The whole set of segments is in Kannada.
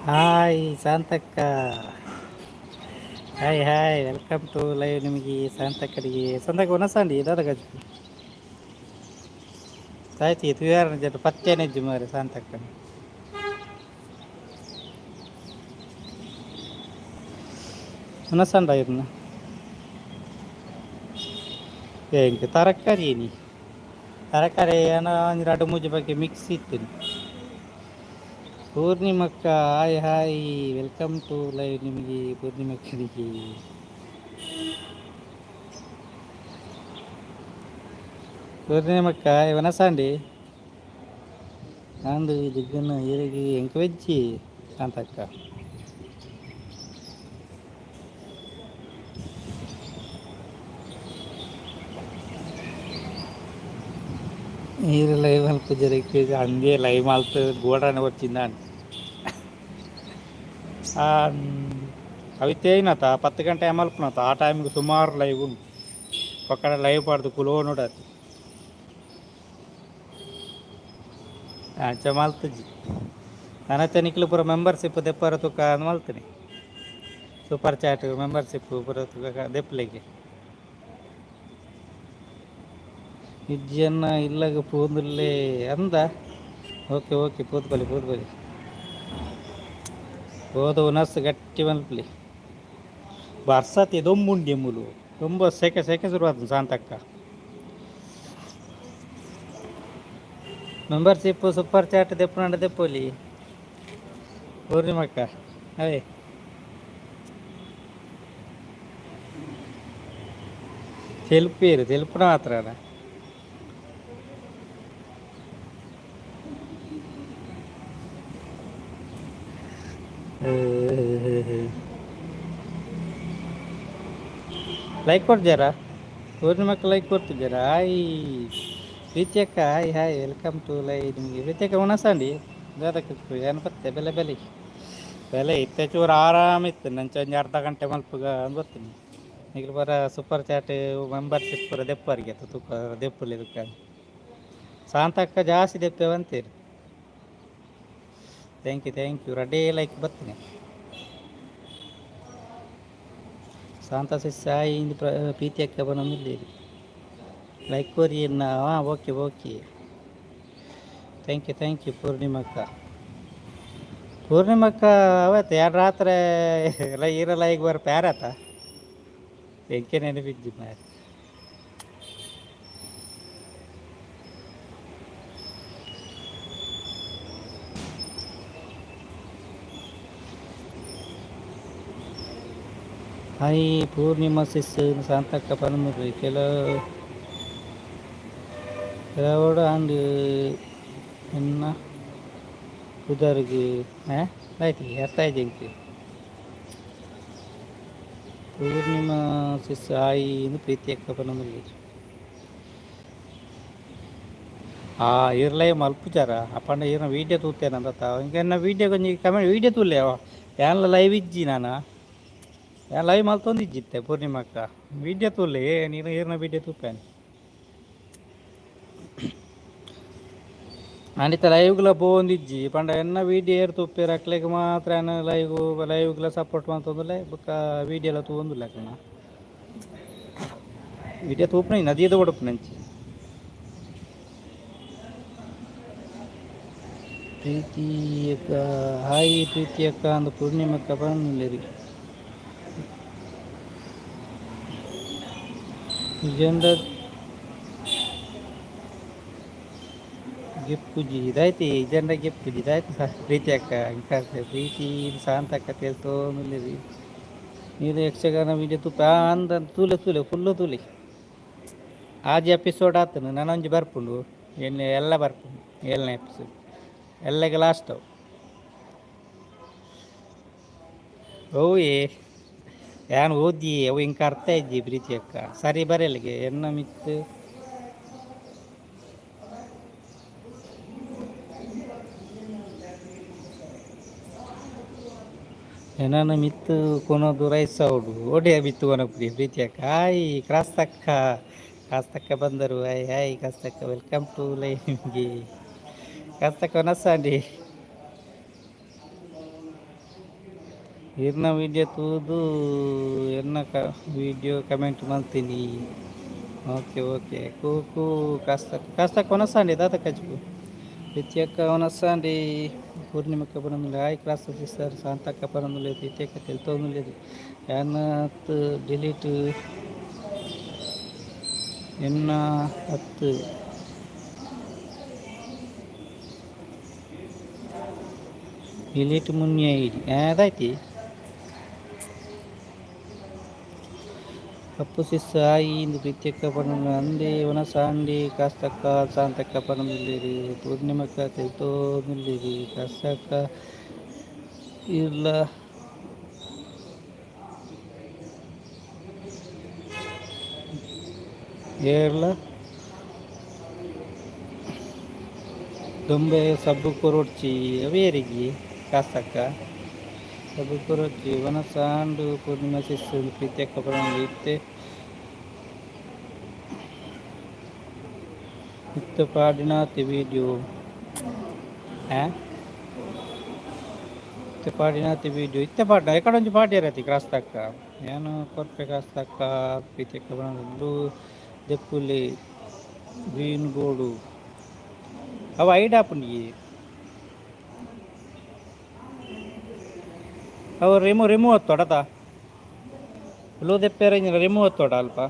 ಹಾಯ್ ಶಾಂತಕ್ಕ. Hi hi, welcome to live. ನಿಮಗೆ ಶಾಂತಕ್ಕರಿಗೆ ಸಂದಕ್ಕೆ ಒನಸಂಡಿ ದಾದಗ ಆಯ್ತು ಇದು ಯಾರು ಜೊತೆ ಪತ್ತೇನೆಜ್ಜು ಮಾರಿ ಶಾಂತಕ್ಕ ಒನಸಂಡ ಇರ್ನ ಎಂಕ್ ತರಕಾರಿ ನೀ ತರಕಾರಿ ಏನೋ ಒಂದು ಎರಡು ಮೂಜಿ ಬಗ್ಗೆ ಮಿಕ್ಸ್ ಇತ್ತು. ಪೂರ್ಣಿಮಕ್ಕ hi hi, welcome to live. ನಿಮಗೆ ಪೂರ್ಣಿಮಕ್ಕನಿಗೆ ಪೂರ್ಣಿಮಕ್ಕ ಒನಸಂಡಿ ಅಂದು ಜಿಗ್ಗನ ಇರಗಿ ಎಂಕ ವೆಜ್ಜಿ ಶಾಂತಕ್ಕ ನೀರು ಲೈವ್ ಅಲ್ಪ ಜರಕ್ಕೆ ಅಂದೇ ಲೈವ್ ಮಾಲ್ತು ಗೋಡಾನೆ వచ్చిందాన్ని ಅವಿತ್ತೆ ಏನತ್ತ 10 ಗಂಟೆ ಮಲ್ಪನತ್ತ ಆ ಟೈಮಿಗೆ ಸುಮಾರು ಲೈವ್ ಉಂಟು ಪಕ್ಕದ ಲೈವ್ ಪಾಡ್ದು ಕುಲೋ ನೋಡತ್ತೆ ಅಂಚ ಮಲ್ತಜ್ಜಿ ನನತ್ತೆ ನಿಕ್ಲು ಪೂರ ಮೆಂಬರ್ಶಿಪ್ ದೆಪ್ಪರ ತುಕ ಅಂದ್ ಮಲ್ತೀನಿ. ಸೂಪರ್ ಚಾಟ್ ಮೆಂಬರ್ಶಿಪ್ ಪೂರ ತುಕ ದೆಪ್ಪಲಿಗೆ ಇಜ್ಜನ್ನ ಇಲ್ಲಗ ಪೂಂದುಲ್ಲೇ ಅಂದ. ಓಕೆ ಓಕೆ ಪೂತ್ಬಲಿ ಪೂತ್ಬಲಿ ಹೋದ ಉನಸ್ ಗಟ್ಟಿ ಮಲ್ಪಲಿ ಬರ್ಸತಿ ದೊಂಬುಂಡಿ ಮುಲು ತುಂಬ ಸೆಕೆ ಸೆಕೆ ಶುರುವಾದ ಶಾಂತಕ್ಕ. ಮೆಂಬರ್ಶಿಪ್ ಸೂಪರ್ ಚಾಟ್ ದೆಪ್ಪನಂಡ ದೆಪ್ಪಲಿ ಪೂರ್ಣಿಮಕ್ಕ ಅವೇ ತೆಲುಪೇರು ತೆಲುಪುನ ಮಾತ್ರ ಲೈಕ್ ಕೊಡ್ಜಾರ ಪೂರ್ಣಿಮಕ್ಕ ಲೈಕ್ ಕೊಡ್ತಿದ್ದಾರಾ? ಹಾಯ್ ಪ್ರೀತಿಯಕ್ಕ, hi hi, welcome to live. ನಿಮಗೆ ಪ್ರೀತಿಯಕ್ಕ ಉಣಸಂಡಿ ದಾದಕ್ಕೆ ಏನು ಬತ್ತೆ ಬೆಲೆ ಬೆಲೆ ಬೆಲೆ ಇತ್ತೆ ಚೂರು ಆರಾಮಿತ್ತು. ನಂಚ ಒಂದು ಅರ್ಧ ಗಂಟೆ ಮಲ್ಪಗ ಬರ್ತೀನಿ. ಈಗ ಬರ ಸೂಪರ್ ಚಾಟ್ ಮೆಂಬರ್ಶಿಪ್ ಪೂರ ದೆಪ್ಪರಿಗೆ ತುಕ ದೆಪ್ಪಲಿ ತುಕ ಶಾಂತಕ್ಕ ಜಾಸ್ತಿ ದೆಪ್ಪೇವಂತೀರಿ. ಥ್ಯಾಂಕ್ ಯು ರಡ್ಡೇ ಲೈಕ್ ಬರ್ತೀನಿ. ಶಾಂತ ಸಾಯಿ ಇಂದು ಪ್ರೀತಿಯಕ್ಕ ಬಂದಿದ್ದೀರಿ ಲೈಕ್ ಕೋರಿ ಓಕೆ ಓಕೆ ಥ್ಯಾಂಕ್ ಯು ಪೂರ್ಣಿಮಕ್ಕ. ಪೂರ್ಣಿಮಕ್ಕ ಅವತ್ತು ಎರಡು ರಾತ್ರಿ ಇರಲ್ಲ ಈಗ ಬರ ಪ್ಯಾರತ್ತ ಎಂಕೆ ನೆನಪಿದ್ದಿ ಮಾರಿ. Hi Purnima Sis Shantakka ಪರಮರಿ ಕೆಲವೋಡು and ಇನ್ನ ಉದರ್ಗಿ ಆಯ್ತು ಅರ್ಥ ಆಯ್ತು ಎಂಕಿ ಪೂರ್ಣಿಮಾ ಸಿಸ್ ಹಾಯ್ ಇನ್ನು ಪ್ರೀತಿಯಕ್ಕ ಪರಮರಿ ಇರ್ಲೈ ಮಲ್ಪುಚಾರ ಅಪ್ಪಂಡ ಇರೋ ವೀಡಿಯೋ ತೂತೇನಂತ ಇಂಕೆನ್ನ ವೀಡಿಯೋ ಕೊಂಚ ಕಮೆಂಟ್ ವೀಡಿಯೋ ತೂಲೆ ಯಾನ್ಲ ಲೈವ್ ಇಜ್ಜಿ ನಾನು ಯಾನ್ ಲೈವ್ ಮಲ್ತೊಂದಿಜ್ಜಿತ್ತೆ ಪೂರ್ಣಿಮಕ್ಕ ವೀಡಿಯೋ ತೂಲೆ ನೀನು ಏರ್ನ ವೀಡಿಯೋ ತೂಪೇನೆ ಅನಿತ ಲೈವ್ಗಳ ಪೋಂದಿಜ್ಜಿ ಪಂಡ ಎನ್ನ ವೀಡಿಯೋ ಏರ್ ತುಪ್ಪೇರು ಅಕ್ಲೆಗೆ ಮಾತ್ರ ಲೈವ್ಗಳ ಸಪೋರ್ಟ್ ಮಾಡ್ತಂದಿಲ್ಲ ಬೊಕ್ಕ ವೀಡಿಯೋ ಎಲ್ಲ ತೂಂದಿಲ್ಲ ಕಣ ವೀಡಿಯೋ ತೂಪನ ನದಿಯದ ಒಡಪು ನಂಚಿ ಪ್ರೀತಿಯಕ್ಕ ಹಾಯ್ ಪ್ರೀತಿಯಕ್ಕ ಅಂದ ಪೂರ್ಣಿಮಕ್ಕ ಬಂದಿರಿ ಜೆಂಡ ಗಿಫ್ಟ್ ಪೂಜಿ ಇದಾಯ್ತಿ ಜೆಂಡ ಗಿಫ್ಟ್ ಪೂಜಿ ಇದಾಯ್ತು ಪ್ರೀತಿಯಕ್ಕ ಇಂಕ ಪ್ರೀತಿ ಶಾಂತಕ್ಕ ತೇಲ್ತೋಂದಿರಿ ನೀರು ಯಕ್ಷಗಾನ ವೀಡಿಯೋ ತುಪ್ಪ ಅಂದ ತೂಲೆ ಫುಲ್ಲು ತೂಲಿ ಆಜಿ ಎಪಿಸೋಡ್ ಆತನು ನಾನೊಂಜಿ ಬರ್ಪುಂಡು ಎಣ್ಣೆ ಎಲ್ಲ ಬರ್ಪುಂಡು 7ನೇ ಎಪಿಸೋಡ್ ಎಲ್ಲಗೆ ಲಾಸ್ಟ್ ಅವು ಓ ಏ ಯಾನು ಓದಿ ಅವು ಹಿಂಗೆ ಅರ್ಥ ಇದ್ದಿ ಪ್ರೀತಿ ಅಕ್ಕ ಸರಿ ಬರಲಿಗೆ ಎನ್ನ ಮಿತ್ತು ಎನ್ನ ಮಿತ್ತು ಕೊನೋದು ರೈಸ್ ಔಡು ಒಡೆಯ ಬಿತ್ತು ಕೊನಪುರಿ ಪ್ರೀತಿ ಅಕ್ಕ ಹಾಯ್ ಕಾಸ್ತಕ್ಕ ಬಂದರು ಹಾಯ್ ಕಾಸ್ತಕ್ಕ ವೆಲ್ಕಮ್ ಟು ಲೈವ್ಗೆ ಕಾಸ್ತಕ್ಕ ನಸಾಂಡಿ ಇರ್ನ ವಿಡಿಯೋ ತೂದು ಎನ್ನ ವಿಡಿಯೋ ಕಮೆಂಟ್ ಮಾಡ್ತೀನಿ ಓಕೆ ಕೂಕು ಕಾಸ್ತಕ್ಕ ಒನಸಾಂಡಿ ದಾದ ಕಚ್ಕು ಪ್ರೀತಿಯಕ್ಕ ಒನಸಾಂಡಿ ಪೂರ್ಣಿಮಕ್ಕ ಬರೋದಿಲ್ಲ ಹಾಯ್ ಕ್ಲಾಸ್ ಆಫೀಸರ್ ಶಾಂತಕ್ಕ ಬರೋದಿಲ್ಲ ಪ್ರೀತಿಯಕ್ಕ తెలుతోంది ಯಾನತ್ ಡಿಲೀಟ್ ಎನ್ನ ಹತ್ತು ಡಿಲೀಟ್ ಮುನ್ಯ ಐಡಿ ಅದಾಯ್ತಿ ಕಪ್ಪು ಸಿಸ್ ಹಾಯಿ ಇಂದು ಪ್ರೀತಿಯಕ್ಕ ಬರೋದಿಲ್ಲ ಅಂದೆ ಒನಸಾಂಡಿ ಕಾಸ್ತಕ್ಕ ಶಾಂತಕ್ಕ ಬರೋದಿಲ್ಲ ಪೂರ್ಣಿಮಕ್ಕ తెలుతోంది ಕಾಸ್ತಕ್ಕ ಇಲ್ಲ ಏರ್ಲ ದೊಂಬೆ ಸಬ್ಬು ಕೊರೊಡ್ಚಿ ಅವೇರಿಗೆ ಕಾಸ್ತಕ್ಕ ಸಬ್ಬು ಕೊರೊಡ್ಚಿ ಒನಸಾಂಡು ಪೂರ್ಣಿಮಾ ಸಿಸ್ಸು ಪ್ರೀತಿಯಕ್ಕ ಬರೋದಿಲ್ಲ ಇತ್ತ ಪಾಡಿನಾತಿ ವಿಡಿಯೋ ಪಾಡಿನಾತಿ ವಿಡಿಯೋ ಇತ್ತೆ ಪಾಡ ಎಕಡೊಂಜಿ ಪಾಡಿ ಇರತಿ ಕಾಸ್ತಕ್ಕ ಏನು ಕೊರ್ಪೆ ಕಾಸ್ತಕ್ಕ ಪ್ರೀತಿಯಕ್ಕ ಬರೋದು ದೆಪ್ಪುಲಿ ಗ್ರೀನ್ ಬೋರ್ಡು ಅವ ಐಡ್ ಆಪುಂಡಿ ಅವ ರಿಮೂವ್ ಹೊತ್ತೊಡತ ಲೋ ದೆಪ್ಪೇರ ರಿಮೂವ್ ಹೊತ್ತೊಡ ಅಲ್ಪ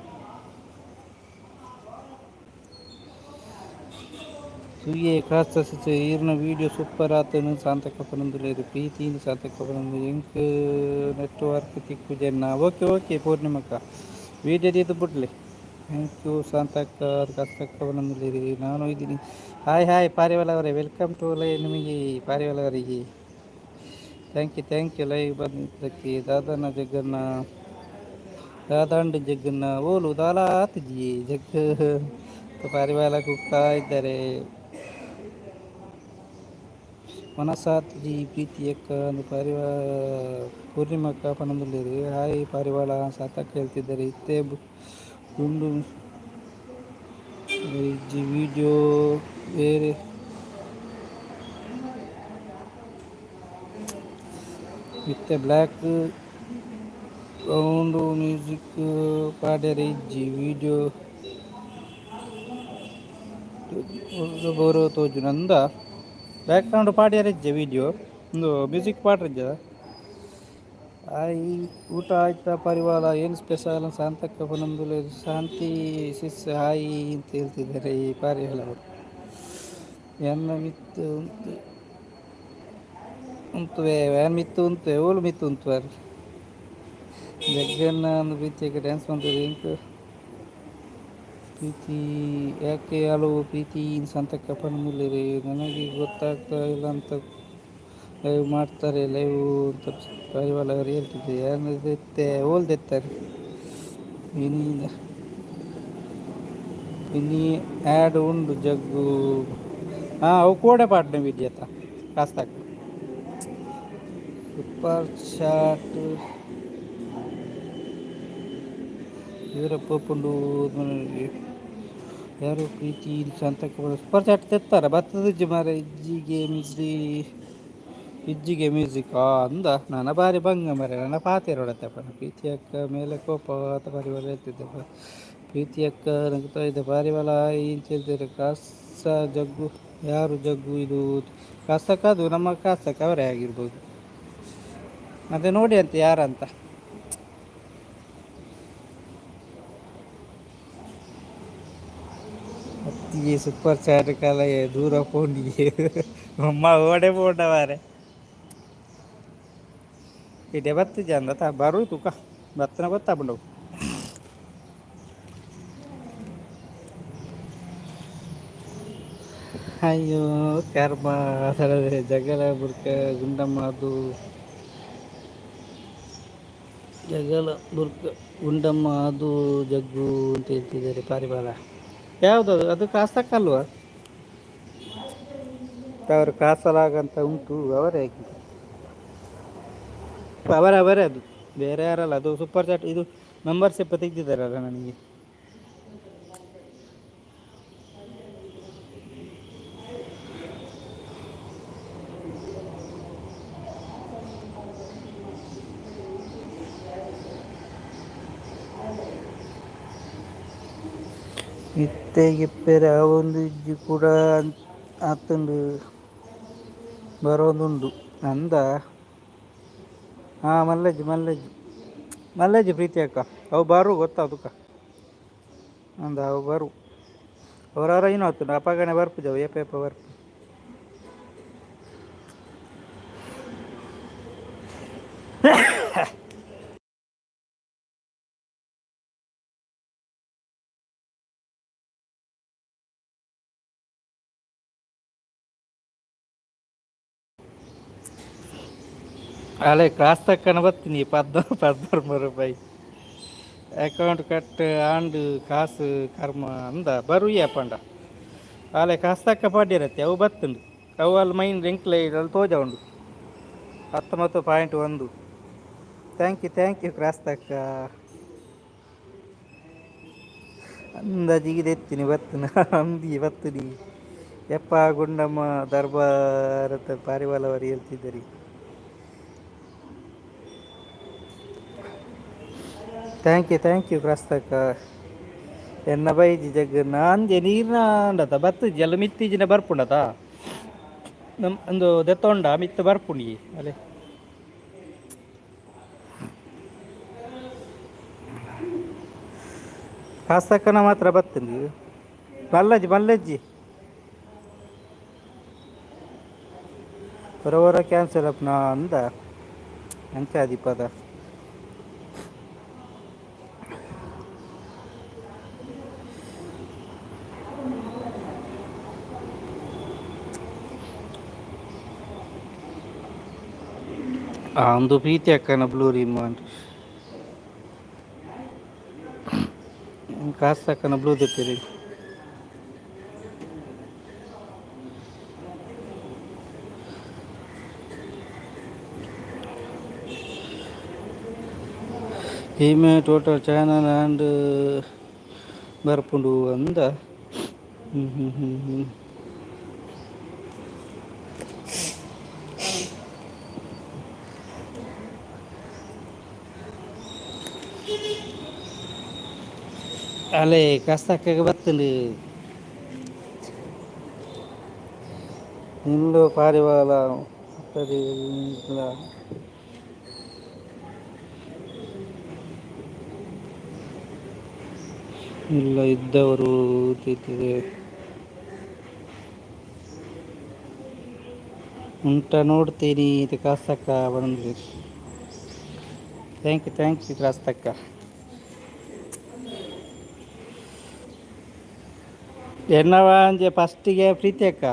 ಸುಯ್ಯೆ ಕಾಸ್ತ ಈರ್ನ ವೀಡಿಯೋ ಸೂಪರ್ ಆತನು ಶಾಂತಕ್ಕ ಬರೋದಿಲ್ಲ ಪ್ರೀತಿಯಿಂದ ಶಾಂತಕ್ಕ ಬರೋದು ಎಂಕ್ ನೆಟ್ವರ್ಕ್ ತಿಕ್ಕು ಜನ ಓಕೆ ಪೂರ್ಣಿಮಕ್ಕ ವೀಡಿಯೋ ತೀತು ಬಿಡ್ಲಿ ಥ್ಯಾಂಕ್ ಯು ಶಾಂತಕ್ಕ ಕಾಸ್ತಕ್ಕ ಬರೋದಿಲ್ಲ ನಾನು ಇದ್ದೀನಿ ಹಾಯ್ ಪಾರಿವಾಳ ಅವರೇ ವೆಲ್ಕಮ್ ಟು ಲೈವ್ ನಿಮಗೆ ಪಾರಿವಾಳ ಅವರಿಗೆ ಥ್ಯಾಂಕ್ ಯು ಲೈವ್ ಬಂದಿದ್ದಕ್ಕೆ ದಾದಾಂಡ ಜಗ್ಗನ್ನ ಓಲು ದಾಲಾತ್ಜಿ ಜಗ್ ಪಾರಿವಾಳ ಕೂಗ್ತಾ ಇದ್ದಾರೆ ಮನಸಾತ್ಜಿ ಪ್ರೀತಿಯಕ್ಕ ಒಂದು ಪೂರ್ಣಿಮಕ್ಕ ಪಣದಲ್ಲಿರಿ ಹಾಯ್ ಪಾರಿವಾಳ ಸಾತಕ್ಕ ಹೇಳ್ತಿದ್ದಾರೆ ಇತ್ತೇ ಗುಂಡು ವಿಡಿಯೋ ಬೇರೆ ಇತ್ತೆ ಬ್ಲ್ಯಾಕ್ ಸೌಂಡು ಮ್ಯೂಸಿಕ್ ಪಾಡ್ಯರೆ ಇಜ್ಜಿ ವಿಡಿಯೋ ಬರೋ ತೋಜು ನಂದ ಬ್ಯಾಕ್ ಗ್ರೌಂಡ್ ಪಾಡ್ಯರೆ ಇಜ್ಜೆ ವಿಡಿಯೋ ಒಂದು ಮ್ಯೂಸಿಕ್ ಪಾಡ್ರಿಜ್ಜ ಊಟ ಆಯ್ತಾ ಪರಿವಾರ ಏನು ಸ್ಪೆಷಲ್ ಶಾಂತಕ್ಕ ಬಂದು ಶಾಂತಿ ಸಿಸ್ ಹಾಯಿ ಅಂತ ಹೇಳ್ತಿದ್ದಾರೆ ಈ ಪಾರಿವಾಳ ಅವರು ಎನ್ನ ಮಿತ್ತು ಉಂತುವೆ ವ್ಯಾನ್ ಮಿತ್ತು ಉಂತುವೆ ಓಲು ಮಿತ್ತು ಉಂತುವಾರಿ ಜಗ್ಗನ್ನ ಒಂದು ಪ್ರೀತಿಯಾಗಿ ಡ್ಯಾನ್ಸ್ ಮಾಡ್ತಾರೆ ಇಂಕ್ ಪ್ರೀತಿ ಯಾಕೆ ಹಲವು ಪ್ರೀತಿ ಶಾಂತಕ್ಕ ಬಂದಿಲ್ಲರಿ ನನಗೆ ಗೊತ್ತಾಗ್ತಾ ಇಲ್ಲ ಅಂತ ಲೈವ್ ಮಾಡ್ತಾರೆ ಲೈವ್ ಅಂತ ಪರಿವಾಳ ಅವರು ಹೇಳ್ತಿದ್ದೆ ಯಾರತ್ತೆ ಓಲ್ದೆತ್ತಾರೆ ಇನಿ ಆ್ಯಡ್ ಉಂಡು ಜಗ್ಗು ಅವು ಕೋಡೆ ಪಾಟ್ನೆ ವಿದ್ಯತ ಕಾಸ್ತಾಕ ಸೂಪರ್ ಶಾಟ್ ಇವರಪ್ಪ ಪುಂಡು ಯಾರು ಪ್ರೀತಿ ಶಾಂತಕ್ಕ ಸೂಪರ್ ಚಾಟ್ ತೆತ್ತಾರೆ ಬರ್ತದ ಮಾರ ಇಜ್ಜಿಗೆ ಮ್ಯೂಸಿಕ್ ಅಂದ ನನ್ನ ಬಾರಿ ಭಂಗ ಮರೆ ನನ್ನ ಪಾತಿರೋಡತ್ತಪ್ಪ ಪ್ರೀತಿಯಕ್ಕ ಮೇಲೆ ಕೋಪ ಅಂತ ಪರಿವಾರ ಹೇಳ್ತಿದ್ದೆ ಪ್ರೀತಿಯಕ್ಕ ನಗ್ತಾ ಇದ್ದೆ ಪಾರಿವಾಳ ಏನು ಹೇಳ್ತಿದ್ದಾರೆ ಕಾಸ ಜಗ್ಗು ಯಾರು ಜಗ್ಗು ಇದು ಕಾಸ್ತಕ್ಕ ಅದು ನಮ್ಮ ಕಾಸ್ತಕ್ಕ ಅವರೇ ಆಗಿರ್ಬೋದು ಮತ್ತೆ ನೋಡಿ ಅಂತ ಯಾರಂತ ಅತ್ತಿಗೆ ಸೂಪರ್ ಚಾಟ್ ಕಾಲ ದೂರ ಪೋಂಡಿಗೆ ಅಮ್ಮ ಓಡೆ ಪೋಂಡವಾರೆ ಇಡೆ ಬತ್ತಿದ್ದ ಅಂದ ಬರು ತುಕ ಬತ್ತನ ಗೊತ್ತಾಗ್ಬಿಡವು ಅಯ್ಯೋ ಕರ್ಮ ಅದರದೆ ಜಗಳ ಬುರ್ಕ ಗುಂಡಮ್ಮ ಅದು ಜಗಳ ಬುರ್ಕ ಗುಂಡಮ್ಮ ಅದು ಜಗ್ಗು ಅಂತ ಹೇಳ್ತಿದ್ದಾರೆ ಪಾರಿವಾಳ. ಯಾವುದದು ಅದು ಕಾಸ್ತಕ್ಕಲ್ವಾ? ಅವರು ಕಾಸಲಾಗಂತ ಉಂಟು ಅವರೇ ಅವರೇ ಅದು ಬೇರೆ ಯಾರಲ್ಲ. ಅದು ಸೂಪರ್ ಚಾಟ್ ಇದು ಮೆಂಬರ್ಶಿಪ್ ತೆಗೆದಿದ್ದಾರಲ್ಲ ನನಗೆ. ಇತ್ತೆಗಿಪ್ಪೆರೆ ಒಂದು ಇಜ್ಜಿ ಕೂಡ ಆತಂಡು ಬರೋದುಂಡು ಅಂದ. ಹಾಂ ಮಲ್ಲೆಜ್ಜಿ ಪ್ರೀತಿ ಅಕ್ಕ ಅವು ಬರು ಗೊತ್ತಾ ಅದಕ್ಕೆ ಅಂದ ಅವು ಬರು ಅವರವರ ಏನು ಆತು ಅಪಗಣೆ ಬರ್ಪಿದ್ದವು ಏಪ ಬರ್ಪು ಅಲ್ಲೇ ಕ್ರಾಸ್ ತಕ್ಕನ ಬರ್ತೀನಿ 14 ರೂಪಾಯಿ ಅಕೌಂಟ್ ಕಟ್ ಆಂಡು ಕಾಸು ಕರ್ಮ ಅಂದ ಬರುಯ್ಯ ಪಂಡ ಅಲ್ಲೇ ಕಾಸು ತಕ್ಕ ಪಾಡಿರತ್ತೆ ಅವು ಬತ್ತುಂಡು ಅವು ಅಲ್ಲಿ ಮೈನ್ ರೆಂಕ್ಲೆ ಅಲ್ಲಿ ತೋಜ ಉಂಡು 19.1. ಥ್ಯಾಂಕ್ ಯು ಕ್ರಾಸ್ ತಕ್ಕ ಅಂದಾಜಿಗೆ ಎತ್ತೀನಿ ಬತ್ತನ ಅಂದಿ ಬತ್ತನಿ ಎಪ್ಪ ಗುಂಡಮ್ಮ ದರ್ಬಾರತ ಪಾರಿವಾಳವರು ಹೇಳ್ತಿದ್ದರಿ. ಥ್ಯಾಂಕ್ ಯು ಕ್ರಾಸ್ ತಕ್ಕ ಎನ್ನ ಬೈಜಿ ಜಗ್ ನಾಂಜೆ ನೀರ್ನಾಂಡತ ಬತ್ತು ಜಲ ಮಿತ್ತಿಜಿನ ಬರ್ಪುಂಡತ ನಮ್ಮ ಒಂದು ದೆತ್ತೊಂಡ ಮಿತ್ತ ಬರ್ಪುಂಡಿ ಅಲ್ಲೇ ಕಾಸ್ತಕ್ಕನ ಮಾತ್ರ ಬತ್ತಂಡಿ ಮಲ್ಲಜ್ಜಿ ಬರೋವರ ಕ್ಯಾನ್ಸಲ್ ಅಪ್ ನಾ ಅಂದ ಅಂಚಾದಿ ಪದ ಒಂದು ಪ್ರೀತಿ ಅಕ್ಕನ ಬ್ಲೂ ರಿಮಾಂಡ್ ಕಾಸ್ತಕ್ಕನ ಬ್ಲೂ ತೆಪ್ಪಿರಿ ಈಮೆ ಟೋಟಲ್ ಚಾನಲ್ ಆ್ಯಂಡ್ ಬರ್ಪುಂಡು ಅಂದ. ಅಲ್ಲೇ ಕಸ್ತಕ್ಕ ಬತ್ತಂಡು ನಿಂದು ಪಾರಿವಾಳ ಇಲ್ಲ ಇದ್ದವರು ಉಂಟ ನೋಡ್ತೀನಿ ಇದು ಕಾಸ್ತಕ್ಕ ಬಂದ್ರಿ. Thank you ಕಾಸ್ತಕ್ಕ. ಎನ್ನವ ಅಂಜೆ ಫಸ್ಟಿಗೆ ಪ್ರೀತಿ ಅಕ್ಕ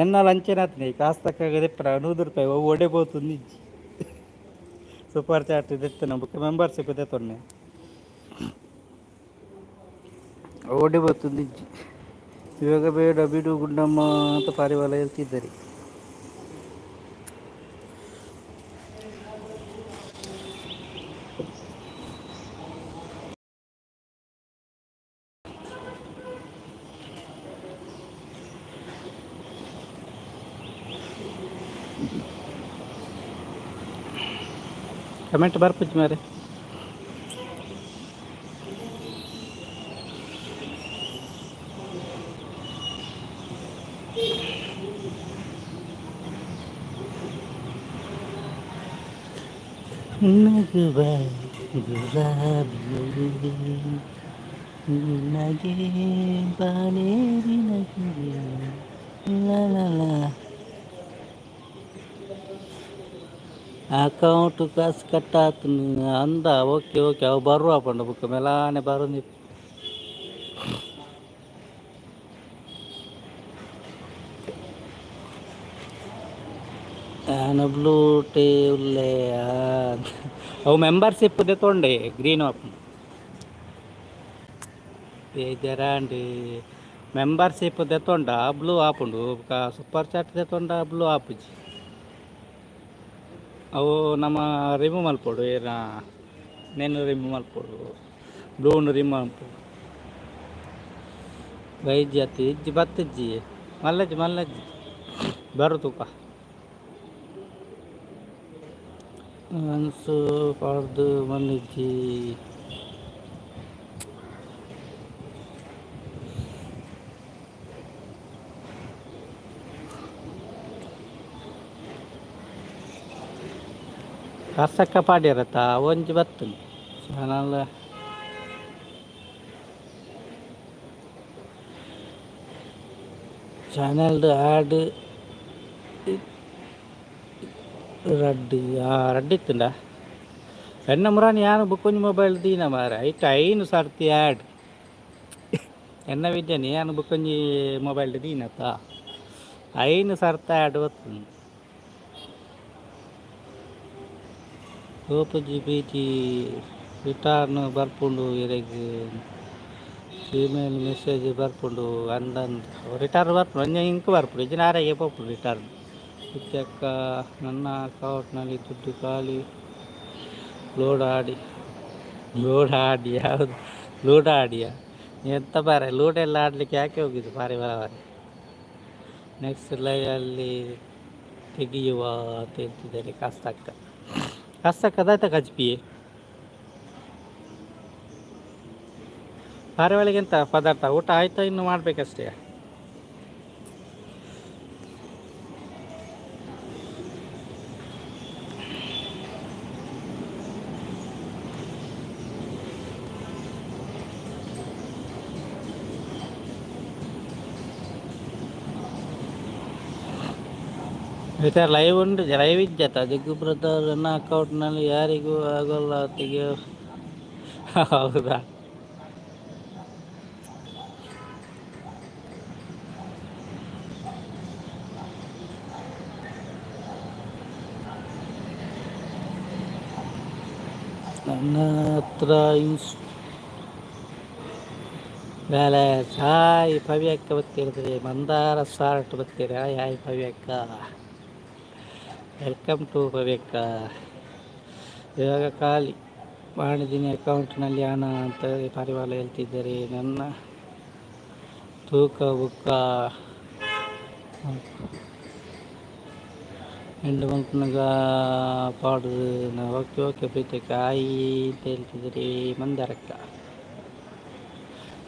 ಎನ್ನ ಲಂಚನತ್ನಿ ಕಾಸ್ತಕ್ಕ ದೆಪ್ಪರ 100 ರೂಪಾಯಿ ಒಡೆಬೋతుంది ಸೂಪರ್ ಚಾಟ್ ಇದೆತ್ತು ನಮ್ಮ ಮೆಂಬರ್ಶಿಪ್ ಇದೆ ತೊನ್ನೆ ಓಡಿಬೋతుంది ಇವಾಗ ಬೇಡ ಬಿಡು ಗುಂಡಮ್ಮ ಅಂತ ಪಾರಿವಾಳ ಹೇಳ್ತಿದ್ದಾರೆ. ಕಮೆಂಟ್ ಬರ್ಪುಜ್ ಮಾರೆ ನಗುವ ಗುಲಾಬಿ ನಗೆ ಬಾಲೇರಿ ನಗುವೆ ಲಾ ಅಕೌಂಟ್ ಕಾಸು ಕಟ್ಟಾತು ಅಂದ. ಓಕೆ ಅವು ಬರುವ ಪಂಡ ಬುಕ್ ಮೇಲಾನೆ ಬರೋದು ಬ್ಲೂ ಟೇ ಉಲ್ಲೆ ಅವು ಮೆಂಬರ್ಶಿಪ್ ತೊಂಡೆ ಗ್ರೀನ್ ಆಪ್ ಬೇಜಾರಂಡಿ ಮೆಂಬರ್ಶಿಪ್ ದೆತೊಂಡ ಬ್ಲೂ ಆಪುಂಡು ಸೂಪರ್ ಚಾಟ್ ದೆತೊಂಡ ಬ್ಲೂ ಆಪುಜಿ ಅವು ನಮ್ಮ ರಿಮೂವ್ ಮಲ್ಪೊಡು ಏನ ನೆನ್ನು ರಿಮೂವ್ ಮಲ್ಪೊಡು ಬ್ಲೂನು ರಿಮೂವ್ ಮಲ್ಪೊಡು ಬೈಜಿ ಅತ್ತಿ ಇಜ್ಜಿ ಬತ್ತಿಜ್ಜಿ ಮಲ್ಲಜ್ಜಿ ಮಲ್ಲಜ್ಜಿ ಬರು ತುಕ ಅನ್ಸು ಪಾಡ್ದು ಮಲ್ಲಿಜ್ಜಿ ಕಸಕ್ಕ ಪಾಡ್ಯರತ್ತ ಒಂಜಿ ಬತ್ತುಂಡು ಚಾನಲ್ ಚಾನಲ್ದು ಆಡ್ ರಡ್ಡಿ ರಡ್ಡಿ ಇತ್ತುಂಡ ಎನ್ನ ಮುರಾನಿ ಯಾನು ಬುಕ್ಕೊಂಜಿ ಮೊಬೈಲ್ ದೀನ ಮಾರ ಐಟ್ ಐನು ಸರ್ತಿ ಆ್ಯಡ್ ಎನ್ನ ವಿದ್ಯನೆ ಯಾನು ಬುಕ್ಕೊಂಜಿ ಮೊಬೈಲ್ ದೀನತ್ತ ಐನು ಸರ್ತ ಆ್ಯಡ್ ಬತ್ತುಂಡು soap G B G return ಬರ್ಪುಂಡು ಇರೆಗ್ ಇಮೇಲ್ ಮೆಸೇಜ್ ಬರ್ಪುಂಡು ಅಂದಂದು ರಿಟರ್ನ್ ಬರ್ಪುಂಡು ಒಂಜ ಇಂಕ್ ಬರ್ಪುಂಡು ಇಜ್ಜಿನ ಆರೆಗೆ ಪೋಪುಂಡು ರಿಟರ್ನ್ ಇತ್ಯಕ್ಕ ನನ್ನ ಅಕೌಂಟ್ನಲ್ಲಿ ದುಡ್ಡು ಖಾಲಿ ಲೋಡ್ ಆಡಿ ಯಾವುದು ಲೂಡ್ ಆಡಿಯಾ ಎಂತ ಬಾರೆ ಲೂಡ್ ಎಲ್ಲ ಆಡಲಿಕ್ಕೆ ಯಾಕೆ ಹೋಗಿದ್ದು ಬಾರಿ ಬರವಾರೆ ನೆಕ್ಸ್ಟ್ ಲೈವಲ್ಲಿ ತೆಗೆಯುವ ಅಂತ ಹೇಳ್ತಿದ್ದಾರೆ ಕಸ್ತಕ್ಕ ಕಚ್ಪಿಯೇ ಬಾರಿ ಒಳಗೆ ಎಂತ ಪದಾರ್ಥ ಊಟ ಆಯ್ತಾ ಇನ್ನು ಮಾಡ್ಬೇಕಷ್ಟೇ ಮತ್ತೆ ಲೈವ್ ಉಂಟು ಲೈವ್ ಇಜ್ಜತ್ತ ಜಗ್ಗು ಬ್ರದರ್ ನನ್ನ ಅಕೌಂಟ್ನಲ್ಲಿ ಯಾರಿಗೂ ಆಗೋಲ್ಲ ತೆಗಿಯೋ ಹೌದಾ ನನ್ನ ಹತ್ರ ಬೇಲೆ ಹಾಯ್ ಪವ್ಯಕ್ಕ ಬತ್ತಿರ್ತದೆ ಮಂದಾರ ಸಾರ್ಟ್ ಬತ್ತೀರ ಹಾಯ್ ಪವ್ಯಕ್ಕ ವೆಲ್ಕಮ್ ಟು ಪವ್ಯಕ್ಕ ಇವಾಗ ಖಾಲಿ ಮಾಡಿದ್ದೀನಿ ಅಕೌಂಟ್ನಲ್ಲಿ ಹಣ ಅಂತ ಪರಿವಾರ ಹೇಳ್ತಿದ್ದಾರೆ ನನ್ನ ತೂಕ ಬುಕ್ಕ ಹೆಂಡು ಮಲ್ಪನಾಗ ಪಾಡು ಓಕೆ ಪ್ರೀತಕ್ಕ ಆಯಿ ಅಂತ ಹೇಳ್ತಿದ್ರಿ ಮಂದಾರಕ್ಕ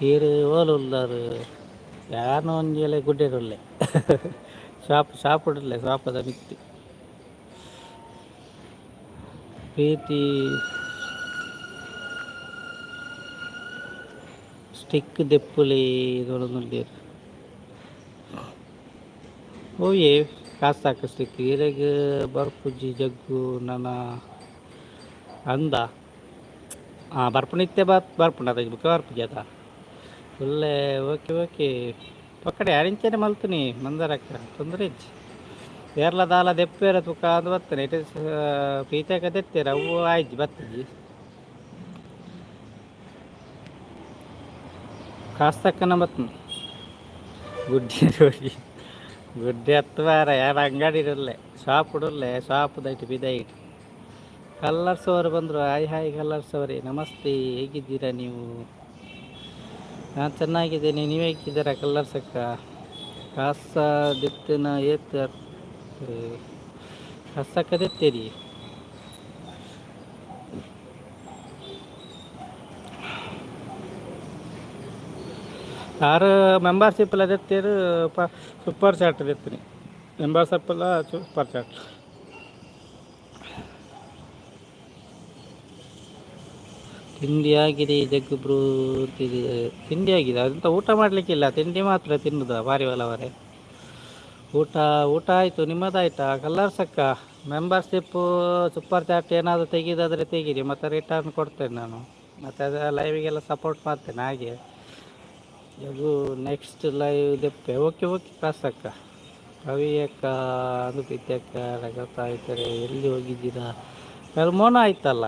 ಈರು ಓಲುಲ್ಲಾರು ಯಾರನ್ನೋ ಒಂಜಿ ಗುಡ್ಡೆರುಲ್ಲೆ ಶಾಪುಡಲ್ಲೆ ಶಾಪದ ಮಿತ್ತಿ ಪ್ರೀತಿ ಸ್ಟಿಕ್ ದೆಪ್ಪುಲಿ ನೋಡೋದು ಓಯೇ ಕಾಸಾಕ ಸ್ಟಿಕ್ ಇರೆಗ್ ಬರ್ಪುಜಿ ಜಗ್ಗು ನನ್ನ ಅಂದ ಬರ್ಪುಣಿತ್ತೆ ಬರ್ಪುಂಡ ಬುಕ್ಕ ಬರ್ಪುಜಿ ಅದ ಒಳ್ಳೆ ಓಕೆ ಪಕ್ಕಡೆ ಅರಿಂಚನೆ ಮಲ್ತೀನಿ ಮಂದರಕ್ಕ ತೊಂದರೆ ಇಜ್ಜಿ ಏರ್ಲ ದಾಲ ದೆಪ್ಪೇರ ತುಕ ಅದು ಬರ್ತೇನೆ ಇಟ್ ಇಸ್ ಪ್ರೀತಿಯಾಗ ತೆತ್ತೇರ ಅವು ಆಯ್ಜಿ ಬತ್ತಜಿ ಕಾಸ್ತಕ್ಕನ ಬತ್ತನು ಗುಡ್ಡೆ ಹತ್ತು ವಾರ ಯಾರ ಅಂಗಡಿ ಇರಲ್ಲೇ ಶಾಪ್ ಇಡಲ್ಲೇ ಶಾಪ್ ದೈಟ್ ಬಿದೈಟ್ ಕಲ್ಲರ್ಸ್ ಅವರು ಬಂದರು ಹಾಯ್ ಕಲ್ಲರ್ಸ್ ಅವರೇ ನಮಸ್ತೆ ಹೇಗಿದ್ದೀರಾ ನೀವು ನಾನು ಚೆನ್ನಾಗಿದ್ದೇನೆ ನೀವು ಹೇಗಿದ್ದೀರಾ ಕಲ್ಲರ್ಸಕ್ಕ ಕಾಸ ದೆತ್ತಿನ ಏತ್ ಕಸಕ್ಕ ದೆತ್ತೇರಿ ಯಾರು ಮೆಂಬರ್ಶಿಪ್ ಎಲ್ಲ ದೆತ್ತೇರು ಸೂಪರ್ ಚಾಟ್ ದೆತ್ತೀನಿ ಮೆಂಬರ್ಶಿಪ್ ಎಲ್ಲ ಸೂಪರ್ ಚಾಟ್ ತಿಂಡಿ ಆಗಿದೆ ಜಗ್ಗುಬ್ರು ತಿಂಡಿ ಆಗಿದೆ ಅದಂತ ಊಟ ಮಾಡಲಿಕ್ಕಿಲ್ಲ ತಿಂಡಿ ಮಾತ್ರ ತಿನ್ನುದ ಭಾರಿ ಬಲವರೇ ಊಟ ಆಯಿತು ನಿಮ್ಮದಾಯ್ತಾ ಕಲ್ಲರ್ಸಕ್ಕ ಮೆಂಬರ್ಶಿಪ್ಪು ಸೂಪರ್ ಚಾಟ್ ಏನಾದರೂ ತೆಗೀದಾದರೆ ತೆಗೀರಿ ಮತ್ತು ರಿಟರ್ನ್ ಕೊಡ್ತೇನೆ ನಾನು ಮತ್ತು ಅದು ಲೈವಿಗೆಲ್ಲ ಸಪೋರ್ಟ್ ಮಾಡ್ತೇನೆ ಹಾಗೆ ಅದು ನೆಕ್ಸ್ಟ್ ಲೈವ್ ದೆಪ್ಪೆ ಓಕೆ ಕಾಸಕ್ಕ ಕವಿಯಕ್ಕ ಅದು ಪ್ರೀತಿಯಕ್ಕ ಗೊತ್ತಾ ಇದ್ದಾರೆ, ಎಲ್ಲಿ ಹೋಗಿದ್ದೀರಾ? ಅದು ಮೋನ ಆಯ್ತಲ್ಲ,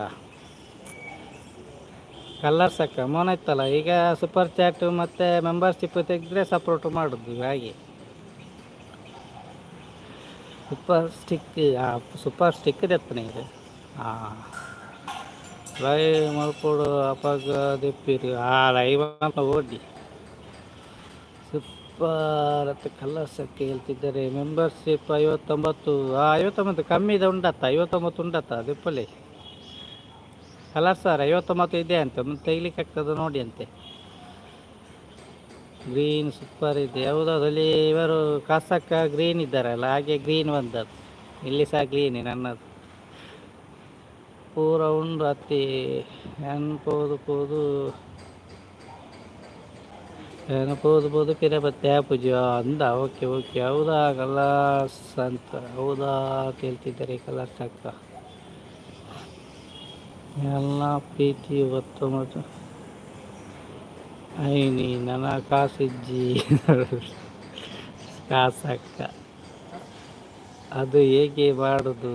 ಕಲರ್ಸ್ ಅಕ್ಕ ಮೋನ ಇತ್ತಲ್ಲ. ಈಗ ಸೂಪರ್ ಚಾಟ್ ಮತ್ತು ಮೆಂಬರ್ಶಿಪ್ ತೆಗೆದ್ರೆ ಸಪೋರ್ಟ್ ಮಾಡೋದು ಹಾಗೆ. ಸೂಪರ್ ಸ್ಟಿಕ್ ಸೂಪರ್ ಸ್ಟಿಕ್ ತೆಪ್ಪನೆ ಇದೆ. ಹಾಂ, ಲೈವ್ ಮಲ್ಪೋಡು ಅಪ್ಪಾಗ ದೆಪ್ಪಿರಿ ಲೈವ್ ಅಂತ ಓಡಿ ಸೂಪರ್ ಅಂತ ಕಲರ್ಸಕ್ಕೆ ಹೇಳ್ತಿದ್ದಾರೆ. ಮೆಂಬರ್ಶಿಪ್ 59, 59 ಕಮ್ಮಿ ಇದೆ ಉಂಡತ್ತ, 59 ಉಂಡತ್ತ ದೆಪ್ಪಲೆ ಕಲರ್ ಸರ್ 59 ಇದೆ ಅಂತೆ. ಮುಂದೆ ತೆಗಿಲಿಕ್ಕೆ ಆಗ್ತದೆ ನೋಡಿ ಅಂತೆ. ಗ್ರೀನ್ ಸೂಪರ್ ಇದೆ, ಯಾವುದಾದಲ್ಲಿ ಇವರು ಕಾಸಕ್ಕ ಗ್ರೀನ್ ಇದ್ದಾರಲ್ಲ, ಹಾಗೆ ಗ್ರೀನ್ ಬಂದದ್ದು. ಇಲ್ಲಿ ಸಹ ಗ್ರೀನ್ ನನ್ನದು ಪೂರ ಉಂಡು ಅತ್ತಿ ನೆನಪೋದು ಪೋದು ನೆನಪೋದು ಪಿರ ಬತ್ತೆ ಪೂಜ ಅಂದ. ಓಕೆ ಓಕೆ, ಹೌದಾ ಕಲರ್ಸ್ ಅಂತ, ಹೌದಾ ಕೇಳ್ತಿದ್ದಾರೆ ಕಲರ್ಸ್ ಅಕ್ಕ. ಎಲ್ಲ ಪ್ರೀತಿ ಇವತ್ತು ಮತ್ತು ಐನಿ ನನ್ನ ಕಾಸಿಜ್ಜಿ ಕಾಸಕ್ಕ. ಅದು ಹೇಗೆ ಮಾಡೋದು?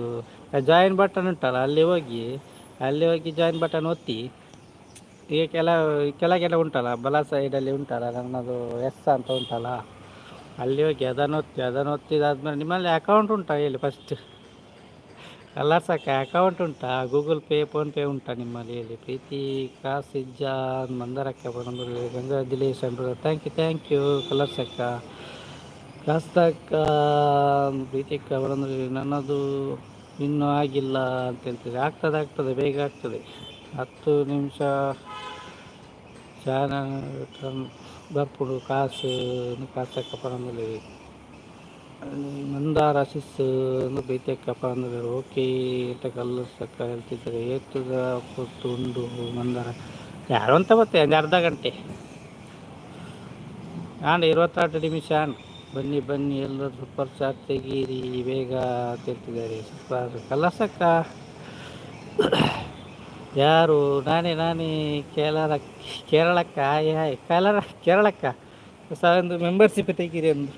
ಜಾಯಿನ್ ಬಟನ್ ಉಂಟಲ್ಲ, ಅಲ್ಲಿ ಹೋಗಿ ಜಾಯಿನ್ ಬಟನ್ ಒತ್ತಿ. ಈಗ ಕೆಳಗೆಲ್ಲ ಉಂಟಲ್ಲ, ಬಲ ಸೈಡಲ್ಲಿ ಉಂಟಲ್ಲ ನನ್ನದು ಎಸ್ ಅಂತ ಉಂಟಲ್ಲ, ಅಲ್ಲಿ ಹೋಗಿ ಅದನ್ನು ಒತ್ತಿದಾದ್ಮೇಲೆ ನಿಮ್ಮಲ್ಲಿ ಅಕೌಂಟ್ ಉಂಟಾ ಹೇಳಿ ಫಸ್ಟ್. ಕಲರ್ಸಕ್ಕ ಅಕೌಂಟ್ ಉಂಟಾ? ಗೂಗಲ್ ಪೇ ಫೋನ್ಪೇ ಉಂಟಾ ನಿಮ್ಮಲ್ಲಿ ಹೇಳಿ? ಪ್ರೀತಿ ಕಾಸಿಜ್ಜ ಮಂದರಕ್ಕ ಬಂದು ಕಂಗ್ರ್ಯಾಚುಲೇಷನ್ ಥ್ಯಾಂಕ್ ಯು ಕಲರ್ಸಕ್ಕ. ಕಾಸ್ತಕ್ಕ ಪ್ರೀತಿಯಕ್ಕ ಅವರಂದ್ರೆ ನನ್ನದು ಇನ್ನೂ ಆಗಿಲ್ಲ ಅಂತ ಹೇಳ್ತಿದೆ. ಆಗ್ತದೆ ಬೇಗ ಆಗ್ತದೆ. 10 ನಿಮಿಷ ಚಾನಲ್ ಬರ್ಪುಡು ಕಾಸಕ್ಕ ಪರಂದಲ್ಲಿ ಮಂದಾರ ಸಿಸ್ ಪ್ರೀತಿಯಕ್ಕ ಪರಂದಲ್ಲಿ ಓಕೆ ಅಂತ ಕಲರ್ಸಕ್ಕ ಹೇಳ್ತಿದ್ದಾರೆ. ಏತುದ ಹೊತ್ತು ಉಂಡು ಮಂದಾರ ಯಾರು ಅಂತ ಗೊತ್ತೇ, ಒಂದು ಅರ್ಧ ಗಂಟೆ 28 ನಿಮಿಷ. ಬನ್ನಿ ಎಲ್ಲರೂ ಸೂಪರ್ ಚಾಟ್ ತೆಗೀರಿ ಬೇಗ ತಿರ್ತಿದ್ದಾರೆ. ಸೂಪರ್ ಕಲರ್ಸಕ್ಕ ಯಾರು? ನಾನೇ ಕೇರಳಕ್ಕ. ಹಾಯ್ ಕೇರಳಕ್ಕ ಸಹ ಒಂದು ಮೆಂಬರ್ಶಿಪ್ ತೆಗೀರಿ ಒಂದು,